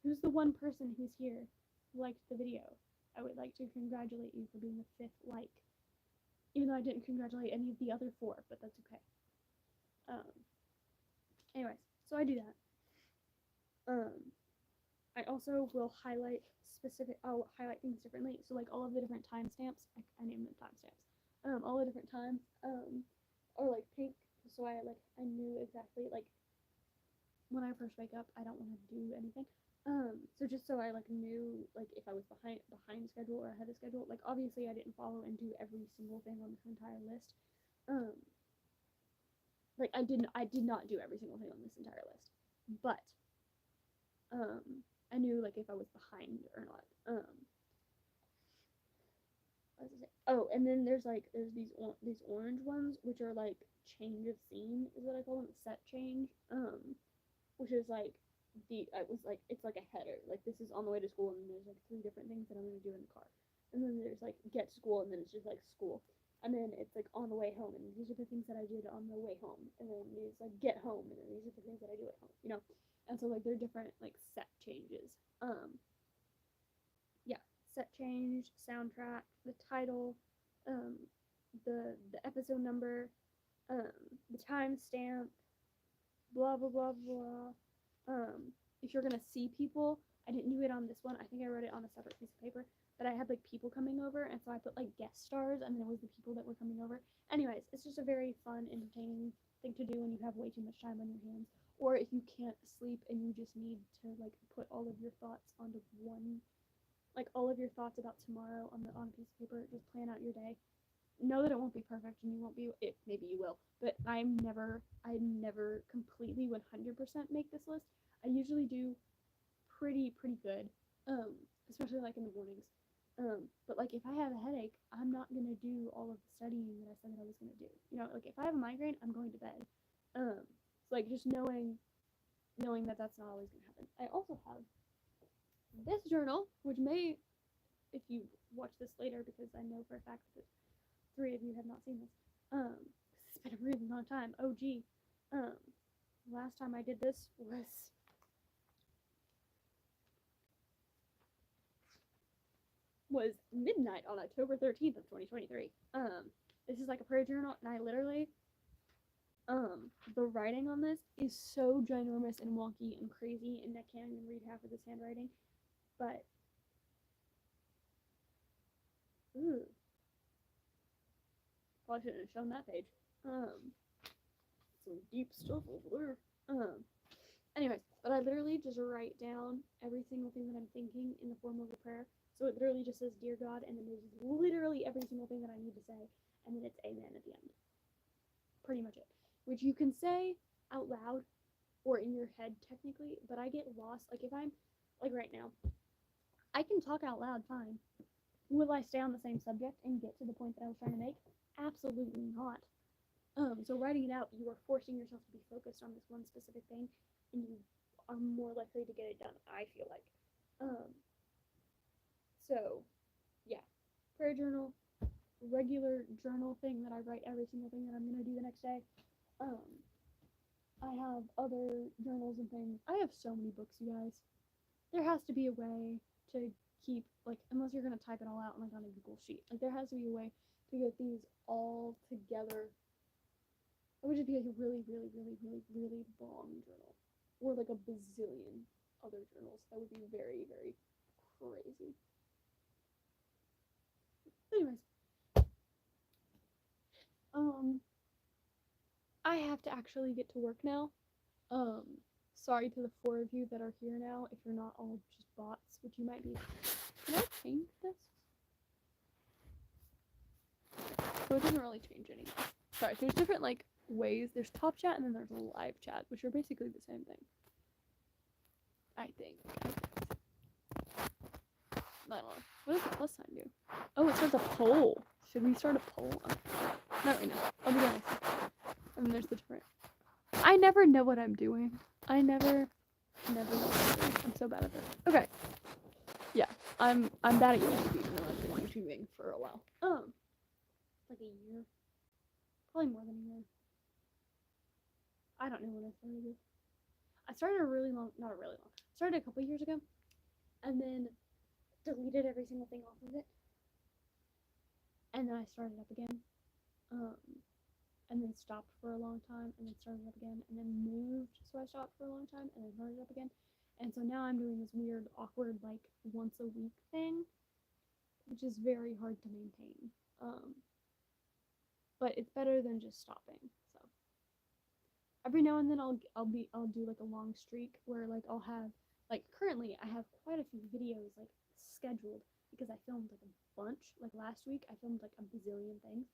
Speaker 1: Who's the one person who's here who liked the video? I would like to congratulate you for being the 5th like. Even though I didn't congratulate any of the other 4, but that's okay. Anyways, so I do that. I also will highlight I'll highlight things differently. So like all of the different timestamps, I named them timestamps. All the different times, are like pink. So I knew exactly like when I first wake up, I don't want to do anything. So just so I like knew like if I was behind schedule or ahead of schedule. Like obviously I didn't follow and do every single thing on this entire list. Like I did not do every single thing on this entire list. But I knew like if I was behind or not. What was I say? Oh, and then there's these orange ones which are like change of scene is what I call them, set change. Which is like it's like a header. Like this is on the way to school, and then there's like 3 different things that I'm gonna do in the car. And then there's like get to school, and then it's just like school. And then it's like on the way home, and these are the things that I did on the way home. And then there's like get home, and then these are the things that I do at home, you know. And so like they're different like set changes. Yeah, set change, soundtrack, the title, the episode number, the timestamp, blah blah blah blah. If you're gonna see people, I didn't do it on this one. I think I wrote it on a separate piece of paper. But I had like people coming over, and so I put like guest stars, and then it was the people that were coming over. Anyways, it's just a very fun, entertaining thing to do when you have way too much time on your hands, or if you can't sleep and you just need to like put all of your thoughts onto one, like all of your thoughts about tomorrow on a piece of paper. Just plan out your day. Know that it won't be perfect, and you won't be. Maybe you will, but I never completely 100% make this list. I usually do pretty good, especially like in the mornings. But like if I have a headache, I'm not gonna do all of the studying that I said that I was gonna do. You know, like if I have a migraine, I'm going to bed. So like just knowing that that's not always gonna happen. I also have this journal, which may, if you watch this later, because I know for a fact that 3 of you have not seen this. It's been a really long time. Oh gee. Last time I did this was midnight on October 13th of 2023. This is like a prayer journal, and I literally, the writing on this is so ginormous and wonky and crazy, and I can't even read half of this handwriting. But, ooh, probably shouldn't have shown that page. Some deep stuff over there. Anyways, but I literally just write down every single thing that I'm thinking in the form of a prayer. So it literally just says, Dear God, and then there's literally every single thing that I need to say, and then it's Amen at the end. Pretty much it. Which you can say out loud or in your head technically, but I get lost. Like if I'm, like right now, I can talk out loud fine. Will I stay on the same subject and get to the point that I was trying to make? Absolutely not. So writing it out, you are forcing yourself to be focused on this one specific thing, and you are more likely to get it done, I feel like. So, yeah. Prayer journal, regular journal thing that I write every single thing that I'm going to do the next day. I have other journals and things. I have so many books, you guys. There has to be a way to keep, like, unless you're going to type it all out, like, on a Google Sheet. Like, there has to be a way to get these all together. It would just be like a really, really, really, really, really long journal. Or like a bazillion other journals. That would be very, very crazy. Anyways. I have to actually get to work now. Sorry to the 4 of you that are here now, if you're not all just bots, which you might be. Can I change this? So it doesn't really change anything. Sorry, there's different, like, ways. There's top chat and then there's live chat, which are basically the same thing. I think. I don't know. What does the plus sign do? Oh, it starts a poll. Should we start a poll? Not right now. I'll be honest. And then there's the different. I never know what I'm doing. I never know what I'm doing. I'm so bad at this. Okay. Yeah, I'm bad at YouTube, even though I've been YouTubing for a while. Like a year. Probably more than a year. I don't know when I started this. I started started a couple years ago, and then deleted every single thing off of it, and then I started up again, and then stopped for a long time, and then started up again, and then moved, so I stopped for a long time, and then started up again, and so now I'm doing this weird, awkward, like, once a week thing, which is very hard to maintain, but it's better than just stopping, so. Every now and then I'll do like a long streak where like I'll have, like, currently I have quite a few videos like scheduled because I filmed like a bunch. Like last week I filmed like a bazillion things.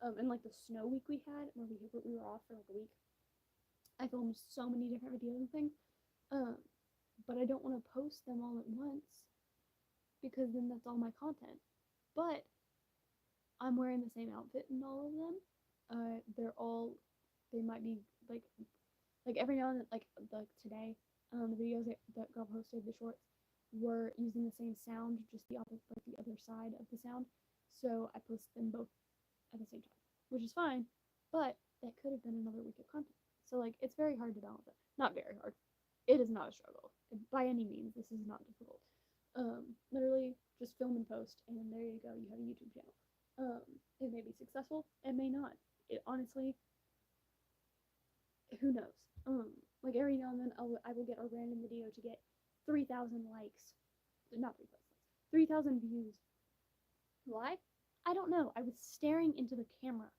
Speaker 1: And like the snow week we had where we were off for like a week, I filmed so many different videos and things. But I don't want to post them all at once because then that's all my content. But I'm wearing the same outfit in all of them. They might be like every now and then, like today, the videos that got posted, the shorts, were using the same sound, just the opposite, like the other side of the sound. So I posted them both at the same time, which is fine, but that could have been another week of content. So like it's very hard to balance it. Not very hard. It is not a struggle by any means. This is not difficult. Literally just film and post, and there you go. You have a YouTube channel. It may be successful. It may not. It honestly, who knows? Like every now and then I will get a random video to get 3,000 likes. Not 3,000 likes. 3,000 views. Why? I don't know. I was staring into the camera.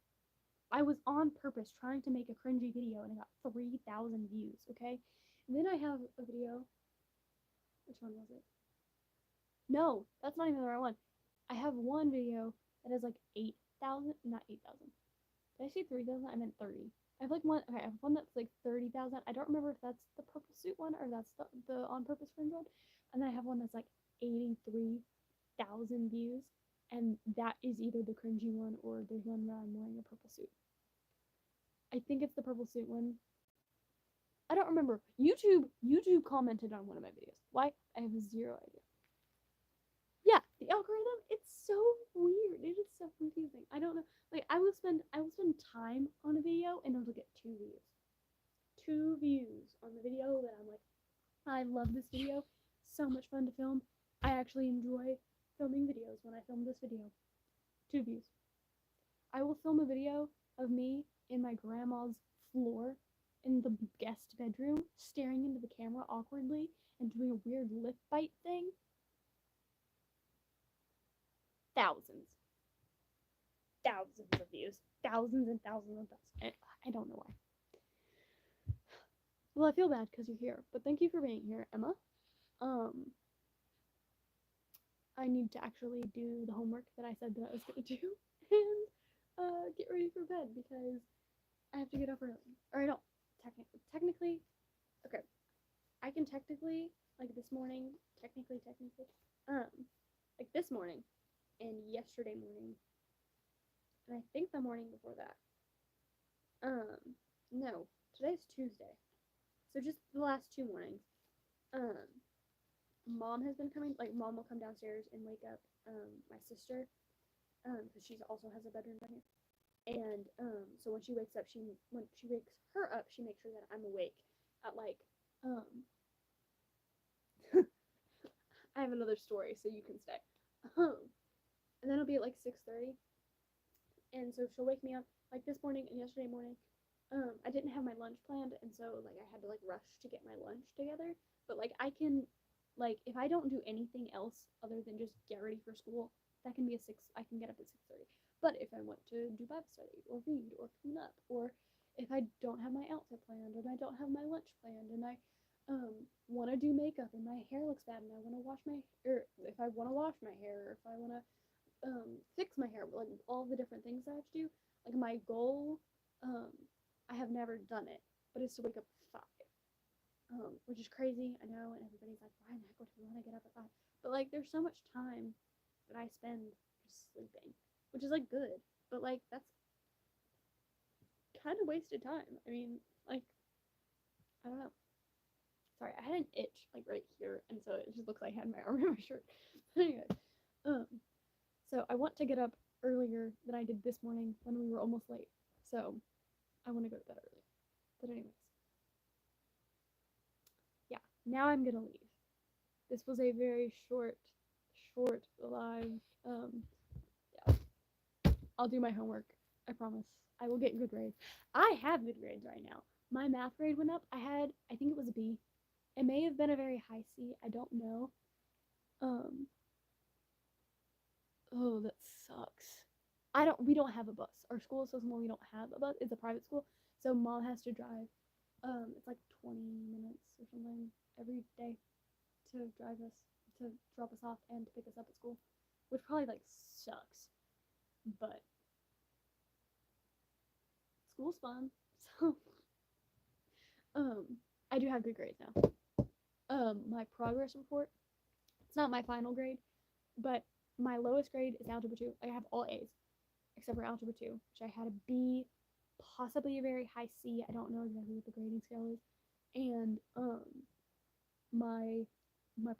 Speaker 1: I was on purpose trying to make a cringy video and it got 3,000 views, okay? And then I have a video. Which one was it? No, that's not even the right one. I have one video that has like 8,000, not 8,000. Did I say 3,000? I meant 30. I have like one. Okay, I have one that's like 30,000. I don't remember if that's the purple suit one or that's the on purpose fringe one. And then I have one that's like 83,000 1,000 views, and that is either the cringy one or there's one where I'm wearing a purple suit. I think it's the purple suit one. I don't remember. YouTube commented on one of my videos. Why? I have zero idea. Yeah, the algorithm, it's so weird. It is so confusing. I don't know. Like I will spend time on a video and it'll get 2 views. 2 views on the video that I'm like, I love this video. So much fun to film. I actually enjoy filming videos when I film this video. 2 views. I will film a video of me in my grandma's floor in the guest bedroom, staring into the camera awkwardly and doing a weird lip bite thing. Thousands of views. Thousands and thousands and thousands. I don't know why. Well, I feel bad because you're here, but thank you for being here, Emma. I need to actually do the homework that I said that I was going to do and get ready for bed because I have to get up early. Or I don't, technically, okay. I can technically, like this morning, like this morning and yesterday morning, and I think the morning before that. No, today's Tuesday. So just the last 2 mornings. Mom has been coming, like Mom will come downstairs and wake up my sister, because she also has a bedroom down here. And so when she wakes her up, she makes sure that I'm awake at like I have another story, so you can stay. And then it'll be at like 6:30. And so she'll wake me up like this morning and yesterday morning. I didn't have my lunch planned, and so like I had to like rush to get my lunch together. But like I can, like if I don't do anything else other than just get ready for school, that can be I can get up at 6:30. But if I want to do Bible study or read or clean up, or if I don't have my outfit planned and I don't have my lunch planned and I want to do makeup and my hair looks bad and I want to wash my, or if I want to wash my hair, or if I want to fix my hair, like all the different things I have to do. Like my goal, I have never done it, but it's to wake up at 5, which is crazy, I know, and everybody's like, why in the heck would you want to get up at 5? But like, there's so much time that I spend just sleeping, which is like good, but like that's kind of wasted time. I mean, like, I don't know. Sorry, I had an itch like right here, and so it just looks like I had my arm in my shirt. But anyway, so I want to get up earlier than I did this morning when we were almost late. So I want to go to bed early. But anyways, yeah. Now I'm gonna leave. This was a very short live. Yeah. I'll do my homework. I promise. I will get good grades. I have good grades right now. My math grade went up. I think it was a B. It may have been a very high C. I don't know. Oh, that sucks. We don't have a bus. Our school is so small we don't have a bus. It's a private school. So Mom has to drive. It's like 20 minutes or something every day to drop us off and to pick us up at school, which probably like sucks. But school's fun. So I do have good grades now. My progress report, it's not my final grade, but my lowest grade is algebra 2. Like I have all A's except for algebra 2, which I had a B, possibly a very high C. I don't know exactly what the grading scale is. And my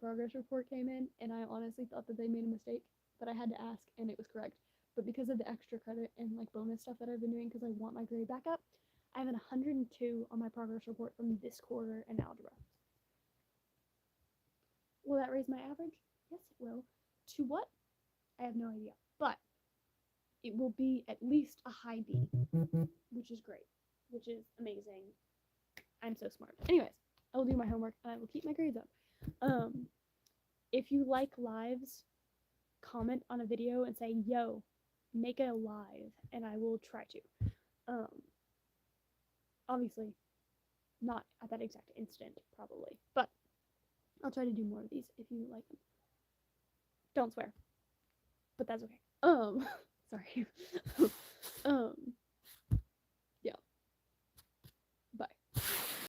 Speaker 1: progress report came in, and I honestly thought that they made a mistake, but I had to ask, and it was correct. But because of the extra credit and like bonus stuff that I've been doing, because I want my grade back up, I have an 102 on my progress report from this quarter in algebra. Will that raise my average? Yes, it will. To what? I have no idea. But it will be at least a high B, which is great, which is amazing. I'm so smart. Anyways, I will do my homework and I will keep my grades up. If you like lives, comment on a video and say, yo, make it a live, and I will try to. Obviously, not at that exact instant, probably, but I'll try to do more of these if you like them. Don't swear, but that's okay. Sorry.